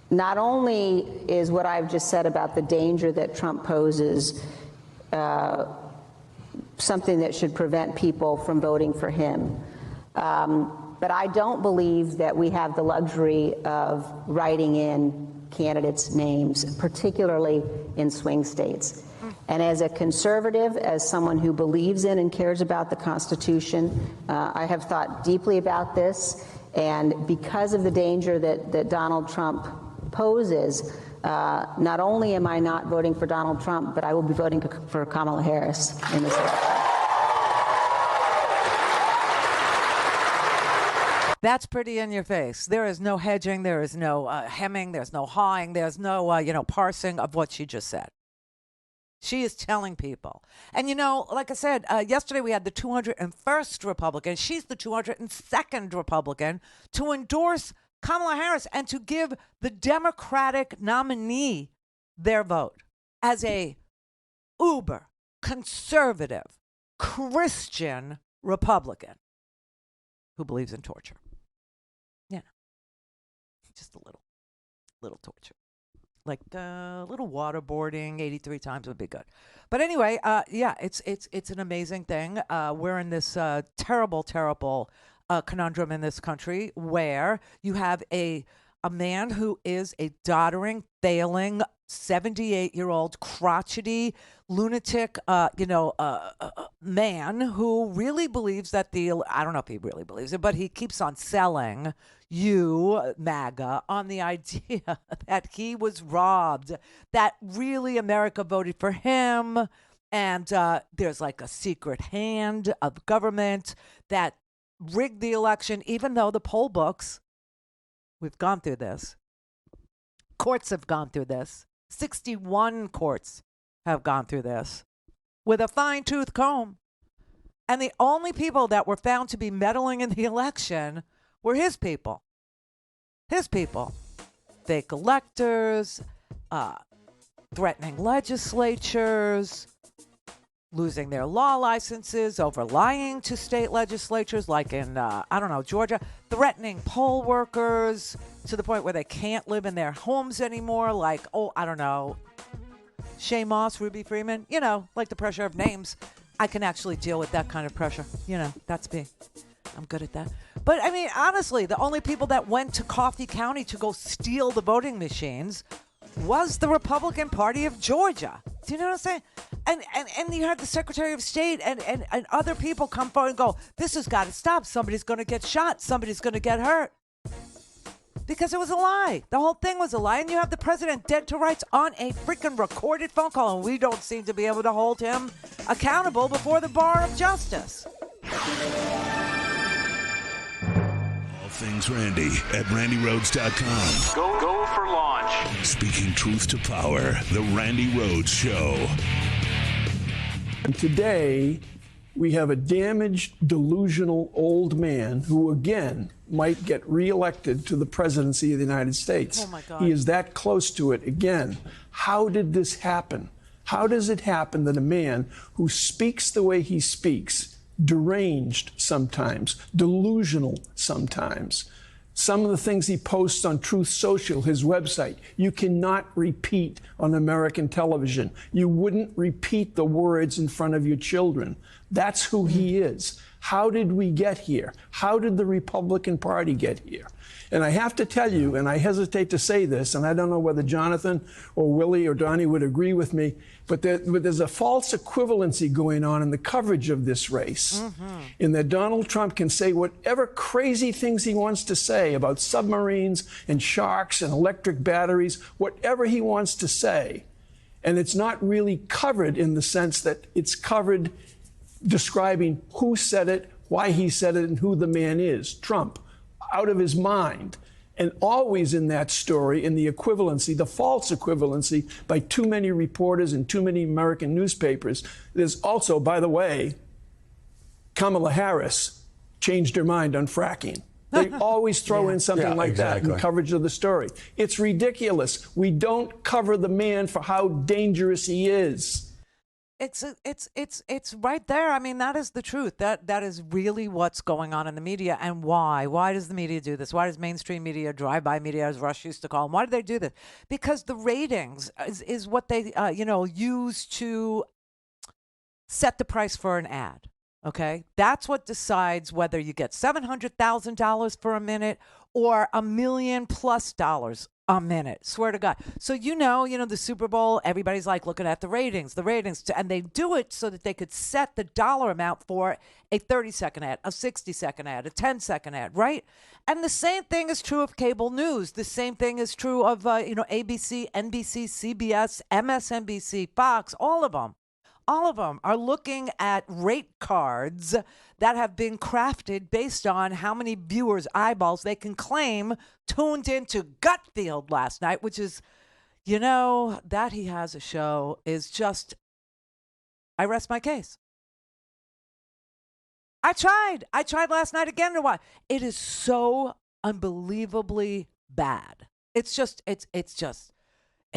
not only is what I've just said about the danger that Trump poses something that should prevent people from voting for him, but I don't believe that we have the luxury of writing in candidates' names, particularly in swing states. And as a conservative, as someone who believes in and cares about the Constitution, I have thought deeply about this. And because of the danger that Donald Trump poses, not only am I not voting for Donald Trump, but I will be voting for Kamala Harris in this election. That's pretty in your face. There is no hedging. There is no hemming. There's no hawing. There's no, parsing of what she just said. She is telling people. And, like I said, yesterday we had the 201st Republican. She's the 202nd Republican to endorse Kamala Harris and to give the Democratic nominee their vote as a uber conservative Christian Republican who believes in torture. Yeah. Just a little torture. Like a little waterboarding 83 times would be good. But anyway, it's an amazing thing. We're in this terrible conundrum in this country where you have a man who is a doddering, failing 78-year-old crotchety lunatic, man who really believes that I don't know if he really believes it, but he keeps on selling you, MAGA, on the idea that he was robbed, that really America voted for him, and there's like a secret hand of government that rigged the election, even though the poll books, we've gone through this, courts have gone through this, 61 courts have gone through this with a fine-tooth comb. And the only people that were found to be meddling in the election were his people. His people. Fake electors, threatening legislatures, losing their law licenses, over lying to state legislatures like in, Georgia, threatening poll workers to the point where they can't live in their homes anymore, like, Shay Moss, Ruby Freeman, like the pressure of names. I can actually deal with that kind of pressure. That's me. I'm good at that. But, I mean, honestly, the only people that went to Coffee County to go steal the voting machines was the Republican Party of Georgia. Do you know what I'm saying? And you had the Secretary of State and other people come forward and go, this has got to stop. Somebody's going to get shot. Somebody's going to get hurt. Because it was a lie. The whole thing was a lie. And you have the president dead to rights on a freaking recorded phone call. And we don't seem to be able to hold him accountable before the bar of justice. All things Randi at RandiRhodes.com. Go for launch. Speaking truth to power, the Randi Rhodes Show. And today, we have a damaged, delusional old man who, again, might get reelected to the presidency of the United States. Oh, my God. He is that close to it again. How did this happen? How does it happen that a man who speaks the way he speaks, deranged sometimes, delusional sometimes, some of the things he posts on Truth Social, his website, you cannot repeat on American television. You wouldn't repeat the words in front of your children. That's who he is. How did we get here? How did the Republican Party get here? And I have to tell you, and I hesitate to say this, and I don't know whether Jonathan or Willie or Donnie would agree with me, but there's a false equivalency going on in the coverage of this race, in that Donald Trump can say whatever crazy things he wants to say about submarines and sharks and electric batteries, whatever he wants to say, and it's not really covered in the sense that it's covered describing who said it, why he said it, and who the man is, Trump, out of his mind. And always in that story, in the equivalency, the false equivalency by too many reporters and too many American newspapers, there's also, by the way, Kamala Harris changed her mind on fracking. They always throw in something like that in coverage of the story. It's ridiculous. We don't cover the man for how dangerous he is. It's right there. I mean, that is the truth. That is really what's going on in the media. And why? Why does the media do this? Why does mainstream media, drive-by media, as Rush used to call them, why do they do this? Because the ratings is what they use to set the price for an ad. Okay, that's what decides whether you get $700,000 for a minute or $1 million+ a minute. Swear to God. So, you know, the Super Bowl, everybody's like looking at the ratings, and they do it so that they could set the dollar amount for a 30-second ad, a 60-second ad, a 10-second ad, right? And the same thing is true of cable news. The same thing is true of, ABC, NBC, CBS, MSNBC, Fox, all of them. All of them are looking at rate cards that have been crafted based on how many viewers' eyeballs they can claim tuned into Gutfield last night, which is, that he has a show is just, I rest my case. I tried last night again to watch. It is so unbelievably bad. It's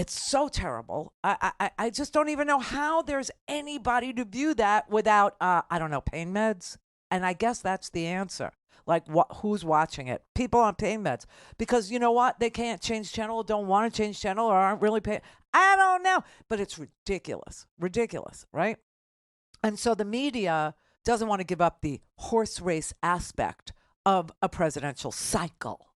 so terrible. I just don't even know how there's anybody to view that without, pain meds. And I guess that's the answer. Like, who's watching it? People on pain meds. Because you know what? They can't change channel or don't want to change channel or aren't really paying. I don't know. But it's ridiculous. Ridiculous, right? And so the media doesn't want to give up the horse race aspect of a presidential cycle.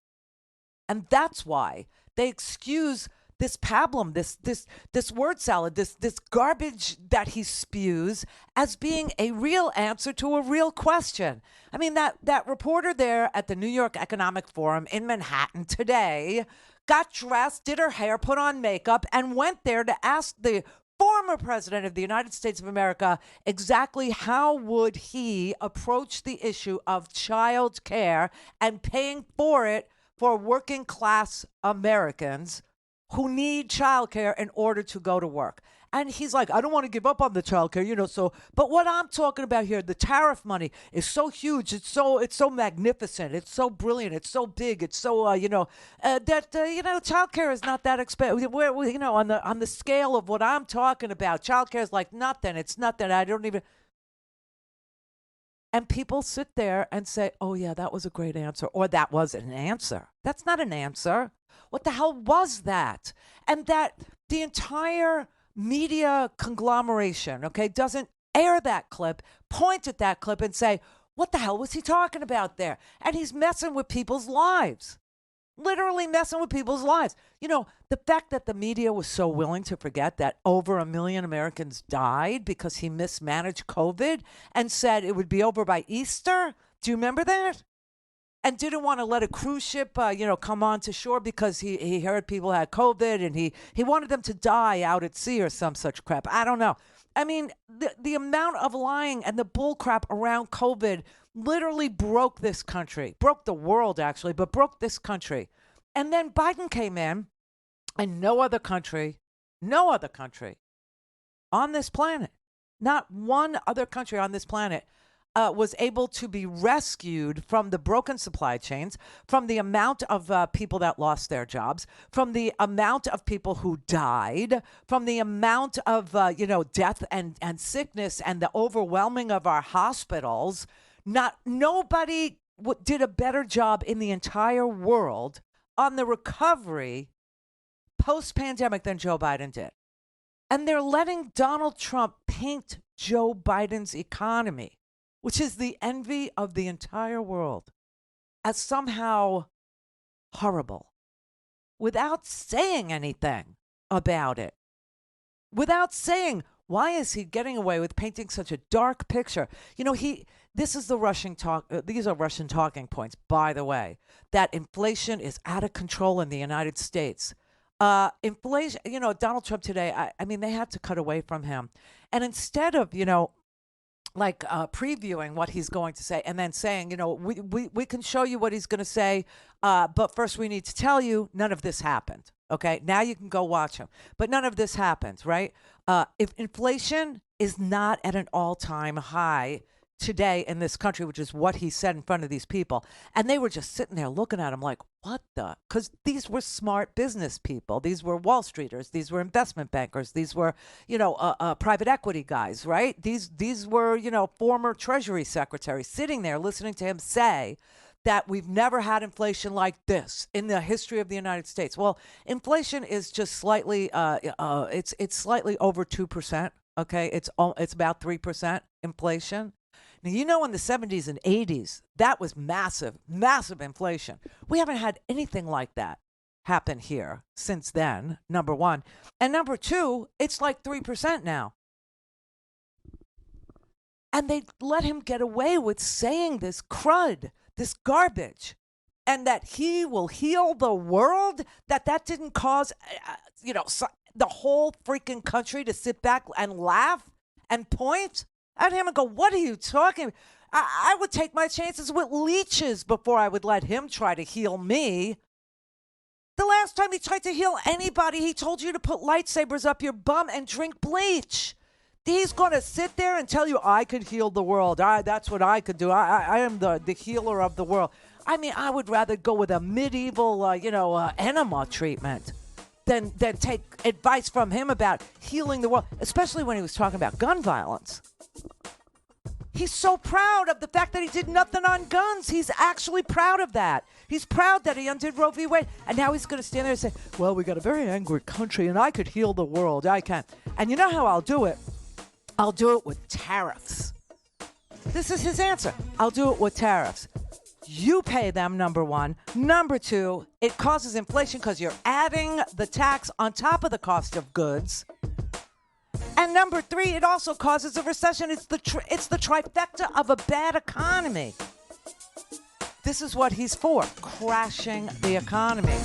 And that's why they excuse this pablum, this word salad, this garbage that he spews as being a real answer to a real question. I mean, that reporter there at the New York Economic Forum in Manhattan today got dressed, did her hair, put on makeup, and went there to ask the former president of the United States of America exactly how would he approach the issue of child care and paying for it for working class Americans who need childcare in order to go to work. And he's like, I don't want to give up on the childcare, but what I'm talking about here, the tariff money is so huge. It's so magnificent. It's so brilliant. It's so big. It's so, childcare is not that expensive. On the scale of what I'm talking about, childcare is like nothing. It's nothing. I don't even. And people sit there and say, oh, yeah, that was a great answer. Or that was an answer. That's not an answer. What the hell was that? And that the entire media conglomeration, doesn't air that clip, point at that clip and say, what the hell was he talking about there? And he's messing with people's lives. Literally messing with people's lives. The fact that the media was so willing to forget that over 1 million Americans died because he mismanaged COVID and said it would be over by Easter. Do you remember that? And didn't want to let a cruise ship, come on to shore because he heard people had COVID and he wanted them to die out at sea or some such crap. I don't know. I mean, the amount of lying and the bull crap around COVID literally broke this country, broke the world actually, but broke this country. And then Biden came in, and no other country on this planet, not one other country on this planet was able to be rescued from the broken supply chains, from the amount of people that lost their jobs, from the amount of people who died, from the amount of, death and sickness and the overwhelming of our hospitals. Nobody did a better job in the entire world on the recovery post-pandemic than Joe Biden did. And they're letting Donald Trump paint Joe Biden's economy, which is the envy of the entire world, as somehow horrible, without saying anything about it, without saying, why is he getting away with painting such a dark picture? This is the Russian talk. These are Russian talking points, by the way, that inflation is out of control in the United States. Inflation, Donald Trump today, I mean, they had to cut away from him. And instead of, previewing what he's going to say and then saying, we can show you what he's going to say, but first we need to tell you none of this happened. Okay, now you can go watch him. But none of this happens, right? If inflation is not at an all-time high today in this country, which is what he said in front of these people, and they were just sitting there looking at him like, what the? Because these were smart business people. These were Wall Streeters. These were investment bankers. These were, private equity guys, right? These were, former Treasury secretaries sitting there listening to him say that we've never had inflation like this in the history of the United States. Well, inflation is just slightly, it's slightly over 2%. Okay, it's about 3% inflation. Now, in the 70s and 80s, that was massive, massive inflation. We haven't had anything like that happen here since then, number one. And number two, it's like 3% now. And they let him get away with saying this crud, this garbage, and that he will heal the world, that didn't cause, the whole freaking country to sit back and laugh and point at him and go, what are you talking about? I would take my chances with leeches before I would let him try to heal me. The last time he tried to heal anybody, he told you to put lightsabers up your bum and drink bleach. He's going to sit there and tell you, I could heal the world. That's what I could do. I am the healer of the world. I mean, I would rather go with a medieval, enema treatment than take advice from him about healing the world, especially when he was talking about gun violence. He's so proud of the fact that he did nothing on guns. He's actually proud of that. He's proud that he undid Roe v. Wade. And now he's going to stand there and say, well, we got a very angry country, and I could heal the world. I can. And you know how I'll do it? I'll do it with tariffs. This is his answer. I'll do it with tariffs. You pay them, number one. Number two, it causes inflation because you're adding the tax on top of the cost of goods. And number three, it also causes a recession. It's the trifecta of a bad economy. This is what he's for, crashing the economy.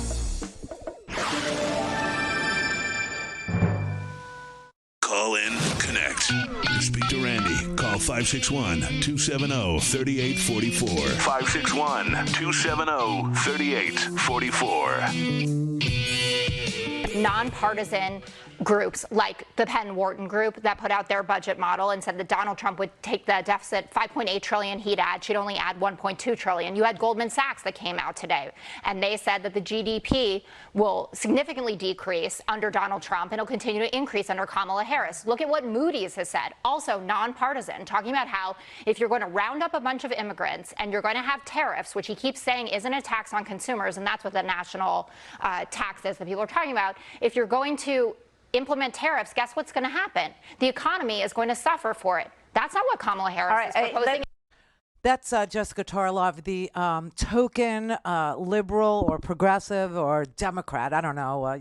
Call in, connect. To speak to Randi, call 561-270-3844. 561-270-3844. Nonpartisan groups like the Penn Wharton group that put out their budget model and said that Donald Trump would take the deficit $5.8 trillion she'd only add $1.2 trillion. You had Goldman Sachs that came out today, and they said that the GDP will significantly decrease under Donald Trump and it'll continue to increase under Kamala Harris. Look at what Moody's has said, also nonpartisan, talking about how if you're going to round up a bunch of immigrants and you're going to have tariffs, which he keeps saying isn't a tax on consumers, and that's what the national tax is that people are talking about, if you're going to implement tariffs, guess what's going to happen? The economy is going to suffer for it. That's not what Kamala Harris is proposing. That's Jessica Tarlov, the token liberal or progressive or Democrat, I don't know,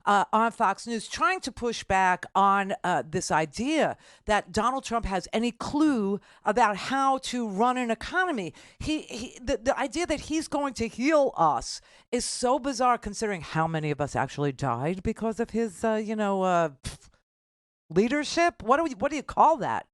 on Fox News, trying to push back on this idea that Donald Trump has any clue about how to run an economy. The idea that he's going to heal us is so bizarre, considering how many of us actually died because of his, leadership. What do you call that?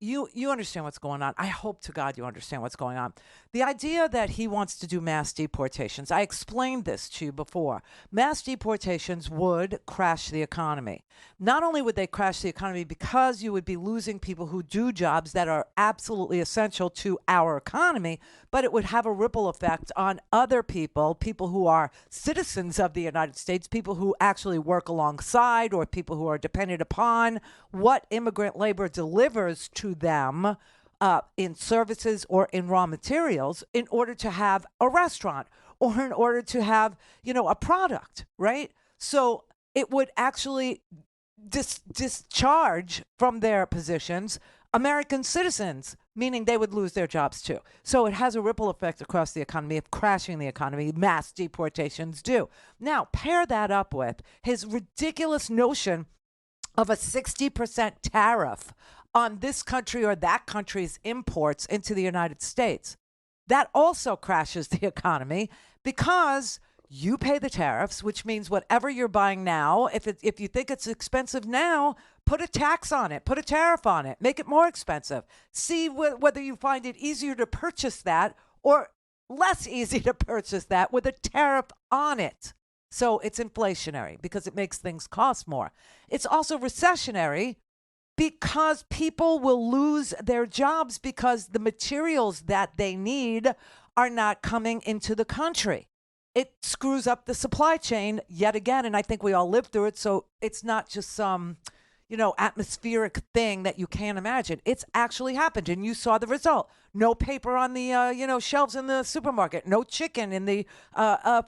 You understand what's going on. I hope to God you understand what's going on. The idea that he wants to do mass deportations, I explained this to you before. Mass deportations would crash the economy. Not only would they crash the economy because you would be losing people who do jobs that are absolutely essential to our economy, but it would have a ripple effect on other people who are citizens of the United States, people who actually work alongside, or people who are dependent upon what immigrant labor delivers to them in services or in raw materials in order to have a restaurant or in order to have, a product, right? So it would actually discharge from their positions American citizens, meaning they would lose their jobs too. So it has a ripple effect across the economy of crashing the economy. Mass deportations do. Now, pair that up with his ridiculous notion of a 60% tariff on this country or that country's imports into the United States. That also crashes the economy because you pay the tariffs, which means whatever you're buying now, if you think it's expensive now, put a tax on it, put a tariff on it, make it more expensive. See whether you find it easier to purchase that or less easy to purchase that with a tariff on it. So it's inflationary because it makes things cost more. It's also recessionary because people will lose their jobs because the materials that they need are not coming into the country. It screws up the supply chain yet again, and I think we all lived through it, so it's not just some, atmospheric thing that you can't imagine. It's actually happened, and you saw the result. No paper on the, shelves in the supermarket. No chicken in the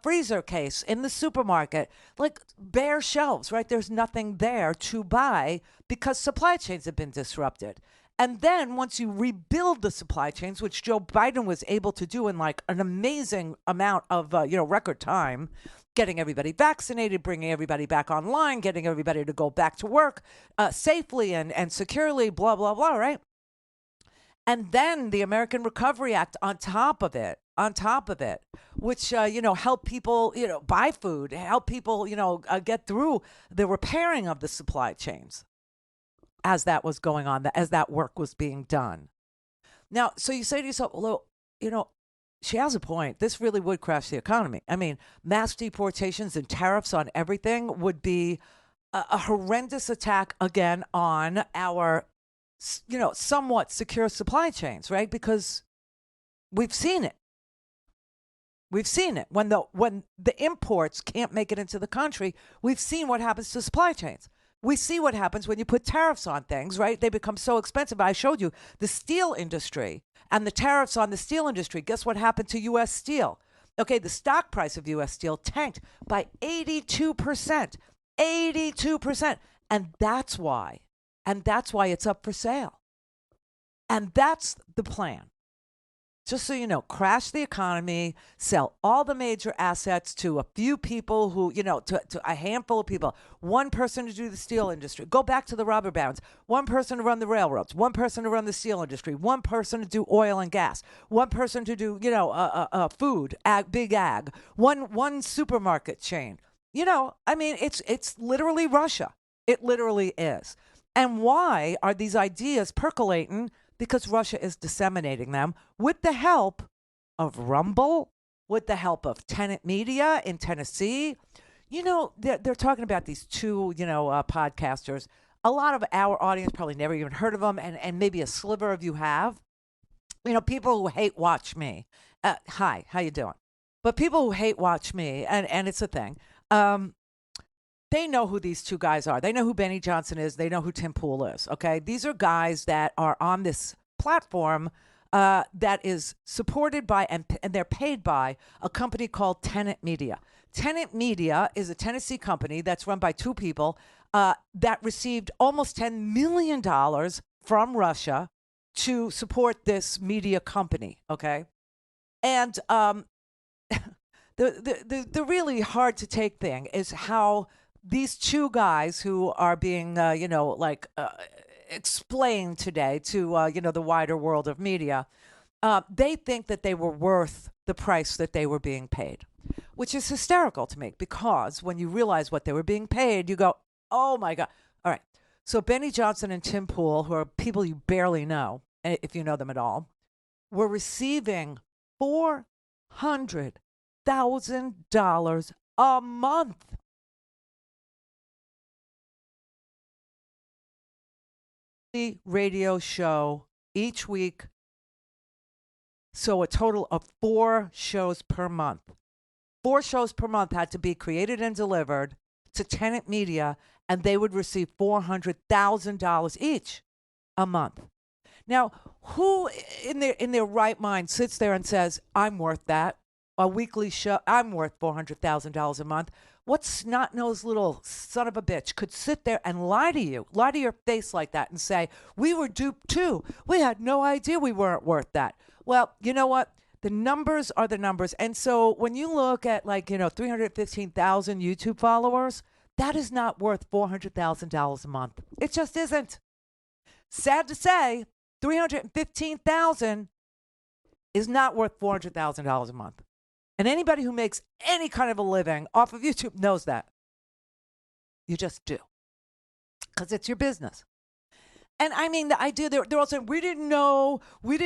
freezer case in the supermarket. Like bare shelves, right? There's nothing there to buy because supply chains have been disrupted. And then once you rebuild the supply chains, which Joe Biden was able to do in like an amazing amount of, record time, getting everybody vaccinated, bringing everybody back online, getting everybody to go back to work safely and securely, blah, blah, blah, right? And then the American Recovery Act on top of it, which, help people, buy food, help people, get through the repairing of the supply chains as that was going on, as that work was being done. Now, so you say to yourself, well, she has a point. This really would crash the economy. I mean, mass deportations and tariffs on everything would be a horrendous attack again on our, somewhat secure supply chains, right? Because we've seen it. We've seen it. When the imports can't make it into the country, we've seen what happens to supply chains. We see what happens when you put tariffs on things, right? They become so expensive. I showed you the steel industry and the tariffs on the steel industry. Guess what happened to U.S. Steel? Okay, the stock price of U.S. Steel tanked by 82%. 82%. And that's why it's up for sale. And that's the plan. Just so you know, crash the economy, sell all the major assets to a few people who, to a handful of people. One person to do the steel industry. Go back to the robber barons. One person to run the railroads. One person to run the steel industry. One person to do oil and gas. One person to do, food, big ag. One supermarket chain. It's literally Russia. It literally is. And why are these ideas percolating? Because Russia is disseminating them with the help of Rumble, with the help of Tenant Media in Tennessee. They're talking about these two, podcasters. A lot of our audience probably never even heard of them, and maybe a sliver of you have. People who hate watch me. Hi, how you doing? But people who hate watch me, and it's a thing. They know who these two guys are. They know who Benny Johnson is. They know who Tim Pool is. Okay, these are guys that are on this platform that is supported by and they're paid by a company called Tenant Media. Tenant Media is a Tennessee company that's run by two people that received almost $10 million from Russia to support this media company. Okay, and the really hard to take thing is how these two guys who are being, explained today to, the wider world of media, they think that they were worth the price that they were being paid, which is hysterical to me because when you realize what they were being paid, you go, oh, my God. All right. So Benny Johnson and Tim Pool, who are people you barely know, if you know them at all, were receiving $400,000 a month. Radio show each week. So a total of 4 shows per month. 4 shows per month had to be created and delivered to Tenant Media, and they would receive $400,000 each a month. Now, who in their right mind sits there and says, I'm worth that? A weekly show, I'm worth $400,000 a month. What snot-nosed little son of a bitch could sit there and lie to your face like that and say, we were duped too. We had no idea we weren't worth that. Well, you know what? The numbers are the numbers. And so when you look at 315,000 YouTube followers, that is not worth $400,000 a month. It just isn't. Sad to say, 315,000 is not worth $400,000 a month. And anybody who makes any kind of a living off of YouTube knows that. You just do. Because it's your business. And I mean, the idea they're all saying, we didn't know, we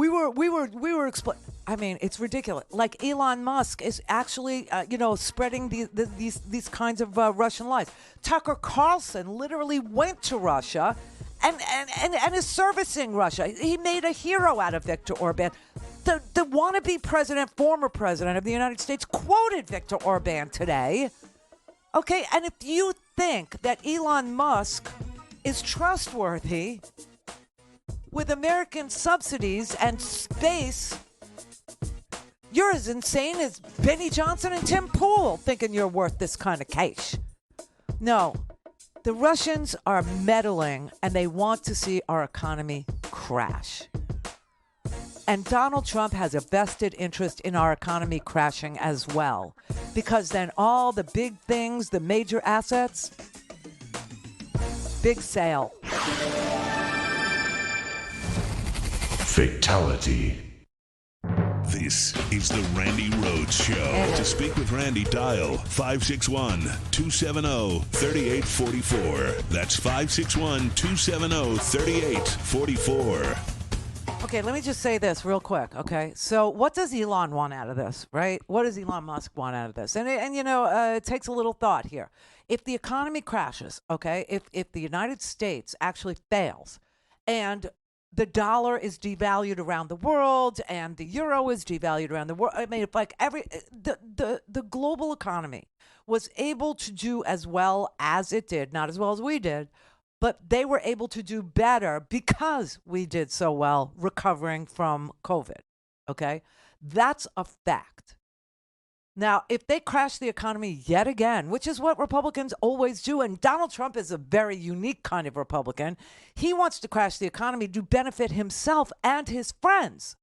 were explaining. I mean, it's ridiculous. Like Elon Musk is actually, spreading these kinds of Russian lies. Tucker Carlson literally went to Russia and is servicing Russia. He made a hero out of Viktor Orban. The wannabe former president of the United States quoted Viktor Orban today. Okay, and if you think that Elon Musk is trustworthy with American subsidies and space, you're as insane as Benny Johnson and Tim Pool thinking you're worth this kind of cash. No, the Russians are meddling and they want to see our economy crash. And Donald Trump has a vested interest in our economy crashing as well. Because then all the big things, the major assets, big sale. Fatality. This is the Randi Rhodes Show. To speak with Randi, dial 561-270-3844. That's 561-270-3844. Okay, let me just say this real quick, okay? So what does Elon want out of this, right? What does Elon Musk want out of this? And it takes a little thought here. If the economy crashes, okay, if the United States actually fails and the dollar is devalued around the world and the euro is devalued around the world, I mean, if like the global economy was able to do as well as it did, not as well as we did, but they were able to do better because we did so well recovering from COVID, okay? That's a fact. Now, if they crash the economy yet again, which is what Republicans always do, and Donald Trump is a very unique kind of Republican, he wants to crash the economy to benefit himself and his friends.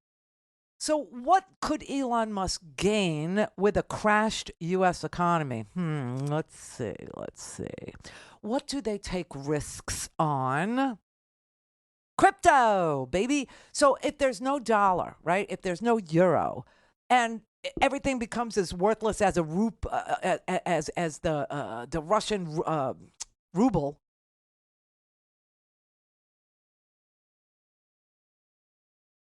So what could Elon Musk gain with a crashed U.S. economy? Let's see. What do they take risks on? Crypto, baby. So if there's no dollar, right? If there's no euro, and everything becomes as worthless as a as the Russian ruble.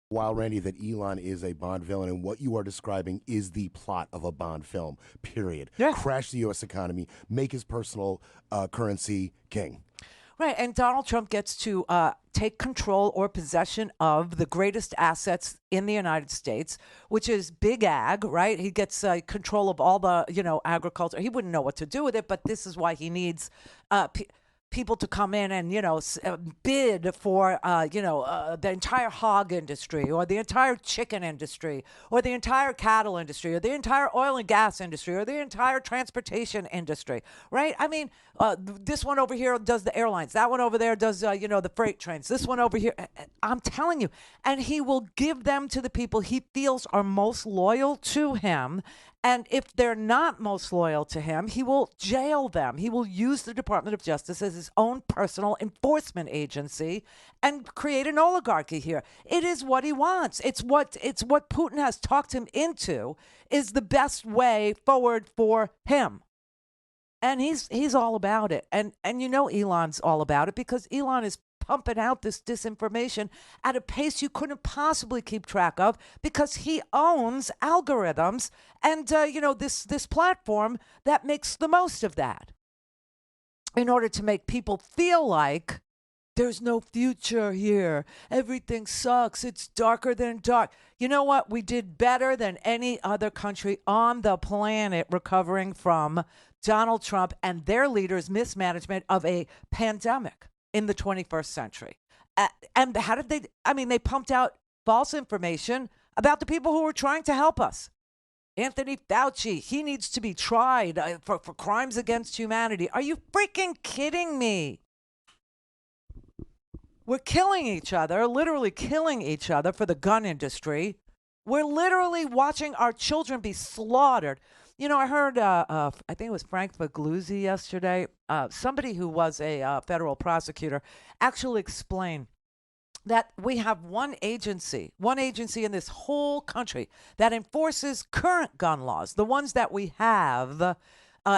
While, Randi, that Elon is a Bond villain, and what you are describing is the plot of a Bond film, period. Yeah. Crash the U.S. economy, make his personal currency king. Right, and Donald Trump gets to take control or possession of the greatest assets in the United States, which is big ag, right? He gets control of all the, agriculture. He wouldn't know what to do with it, but this is why he needs people to come in and, bid for, the entire hog industry or the entire chicken industry or the entire cattle industry or the entire oil and gas industry or the entire transportation industry, right? I mean, this one over here does the airlines. That one over there does, the freight trains. This one over here, I'm telling you. And he will give them to the people he feels are most loyal to him. And if they're not most loyal to him, he will jail them. He will use the Department of Justice as his own personal enforcement agency and create an oligarchy here. It is what he wants. It's what Putin has talked him into is the best way forward for him. And he's all about it. And Elon's all about it because Elon is pumping out this disinformation at a pace you couldn't possibly keep track of because he owns algorithms and, this platform that makes the most of that in order to make people feel like there's no future here. Everything sucks. It's darker than dark. You know what? We did better than any other country on the planet recovering from Donald Trump and their leaders' mismanagement of a pandemic in the 21st century. And how did they? I mean, they pumped out false information about the people who were trying to help us. Anthony Fauci, he needs to be tried for crimes against humanity. Are you freaking kidding me? We're killing each other, literally killing each other for the gun industry. We're literally watching our children be slaughtered. I heard, I think it was Frank Magluzzi yesterday, somebody who was a federal prosecutor, actually explained that we have one agency in this whole country that enforces current gun laws, the ones that we have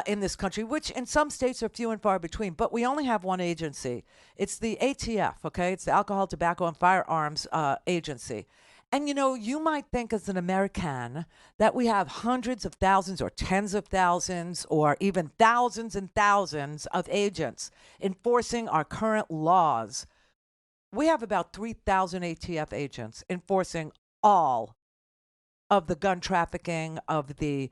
in this country, which in some states are few and far between, but we only have one agency. It's the ATF, okay? It's the Alcohol, Tobacco, and Firearms Agency. And, you might think as an American that we have hundreds of thousands or tens of thousands or even thousands and thousands of agents enforcing our current laws. We have about 3,000 ATF agents enforcing all of the gun trafficking, of the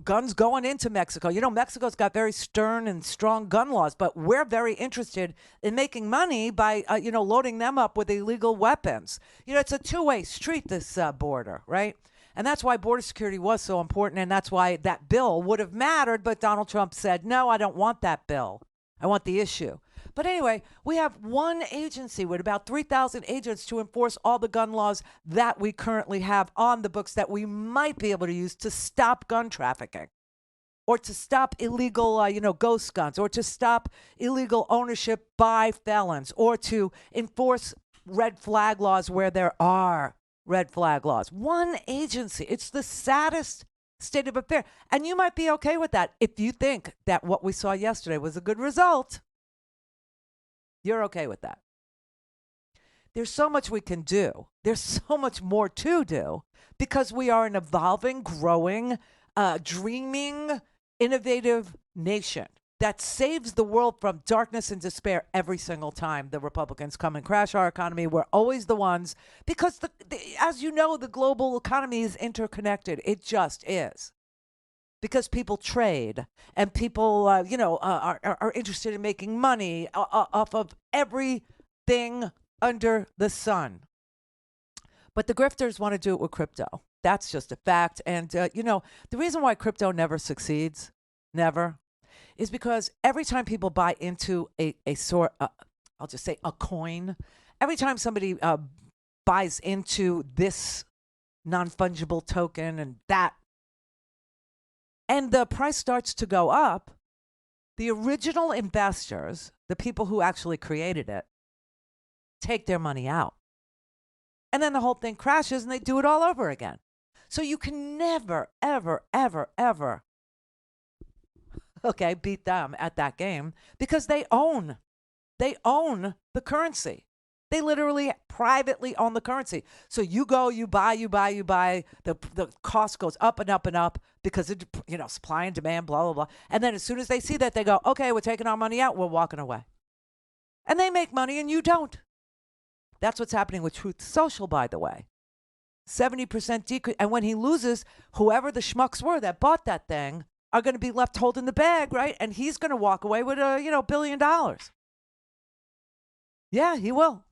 guns going into Mexico. Mexico's got very stern and strong gun laws, but we're very interested in making money by, loading them up with illegal weapons. It's a two-way street, this border, right? And that's why border security was so important, and that's why that bill would have mattered, but Donald Trump said, no, I don't want that bill. I want the issue. But anyway, we have one agency with about 3,000 agents to enforce all the gun laws that we currently have on the books that we might be able to use to stop gun trafficking or to stop illegal, ghost guns, or to stop illegal ownership by felons, or to enforce red flag laws where there are red flag laws. One agency. It's the saddest state of affairs. And you might be okay with that if you think that what we saw yesterday was a good result. You're okay with that. There's so much we can do. There's so much more to do because we are an evolving, growing, dreaming, innovative nation that saves the world from darkness and despair every single time the Republicans come and crash our economy. We're always the ones because, as you know, the global economy is interconnected. It just is. Because people trade and people, are interested in making money off of everything under the sun. But the grifters want to do it with crypto. That's just a fact. And, the reason why crypto never succeeds, is because every time people buy into I'll just say a coin, every time somebody buys into this non-fungible token and that, and the price starts to go up, the original investors, the people who actually created it, take their money out. And then the whole thing crashes and they do it all over again. So you can never, ever, ever, ever, beat them at that game because they own the currency. They literally privately own the currency. So you go, you buy, the cost goes up and up and up because it, supply and demand, blah, blah, blah. And then as soon as they see that, they go, okay, we're taking our money out, we're walking away. And they make money and you don't. That's what's happening with Truth Social, by the way. 70% decrease. And when he loses, whoever the schmucks were that bought that thing are going to be left holding the bag, right? And he's going to walk away with $1 billion. Yeah, he will.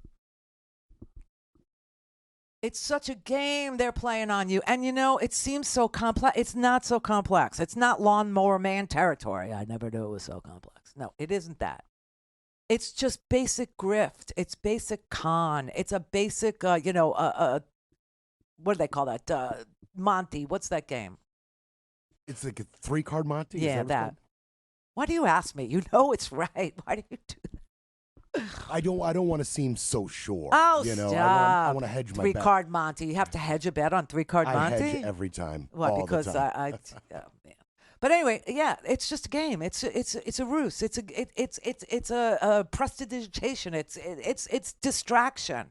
It's such a game they're playing on you. And, it seems so complex. It's not so complex. It's not Lawnmower Man territory. I never knew it was so complex. No, it isn't that. It's just basic grift. It's basic con. It's a basic, what do they call that? Monty. What's that game? It's like a 3-card Monty? Yeah, that. Why do you ask me? You know it's right. Why do you do that? I don't want to seem so sure. Oh, stop. I want to hedge my bet. 3-card Monty. You have to hedge a bet on 3-card Monty? I hedge every time. What? All Because the time. oh, man. But anyway, yeah, it's just a game. It's a ruse. It's a prestidigitation. It's distraction.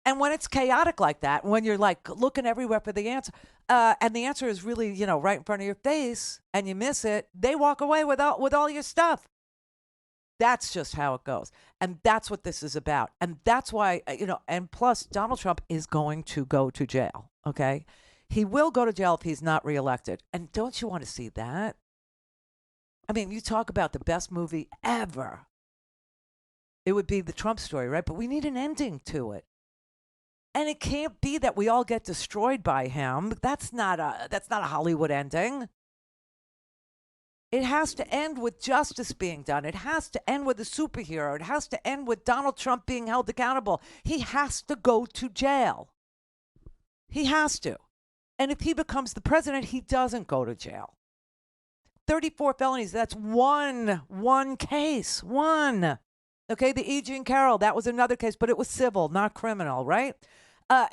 And when it's chaotic like that, when you're like looking everywhere for the answer, and the answer is really right in front of your face, and you miss it, they walk away with all your stuff. That's just how it goes. And that's what this is about. And that's why, and plus Donald Trump is going to go to jail. Okay. He will go to jail if he's not reelected. And don't you want to see that? I mean, you talk about the best movie ever. It would be the Trump story, right? But we need an ending to it. And it can't be that we all get destroyed by him. That's not a Hollywood ending. It has to end with justice being done. It has to end with a superhero. It has to end with Donald Trump being held accountable. He has to go to jail. He has to. And if he becomes the president, he doesn't go to jail. 34 felonies, that's one case, one. Okay, the E. Jean Carroll, that was another case, but it was civil, not criminal, right?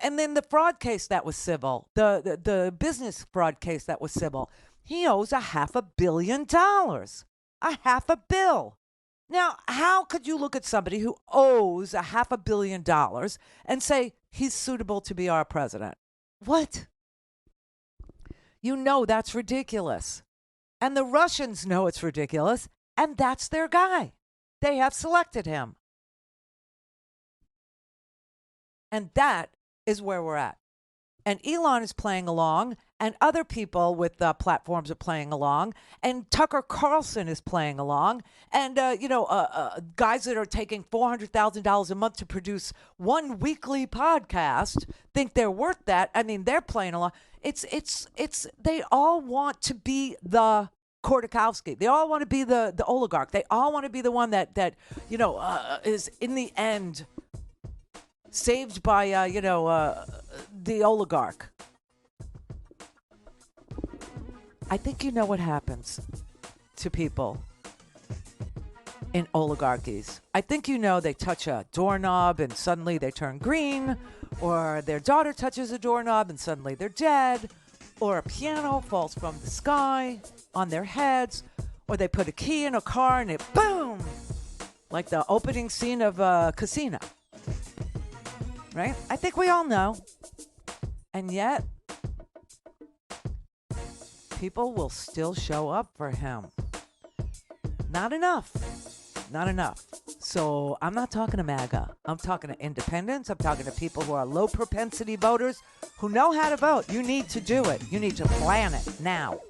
And then the fraud case, that was civil. The business fraud case, that was civil. He owes $500 million. $500 million. Now, how could you look at somebody who owes $500 million and say he's suitable to be our president? What? That's ridiculous. And the Russians know it's ridiculous, and that's their guy. They have selected him. And that is where we're at. And Elon is playing along, and other people with platforms are playing along, and Tucker Carlson is playing along, and guys that are taking $400,000 a month to produce one weekly podcast think they're worth that. I mean, they're playing along. It's they all want to be the Kordakowski. They all want to be the oligarch. They all want to be the one that is in the end saved by the oligarch. I think you know what happens to people in oligarchies. I think you know they touch a doorknob and suddenly they turn green, or their daughter touches a doorknob and suddenly they're dead, or a piano falls from the sky on their heads, or they put a key in a car and it boom, like the opening scene of Casino. Right? I think we all know. And yet, people will still show up for him. Not enough. Not enough. So I'm not talking to MAGA. I'm talking to independents. I'm talking to people who are low propensity voters who know how to vote. You need to do it. You need to plan it now.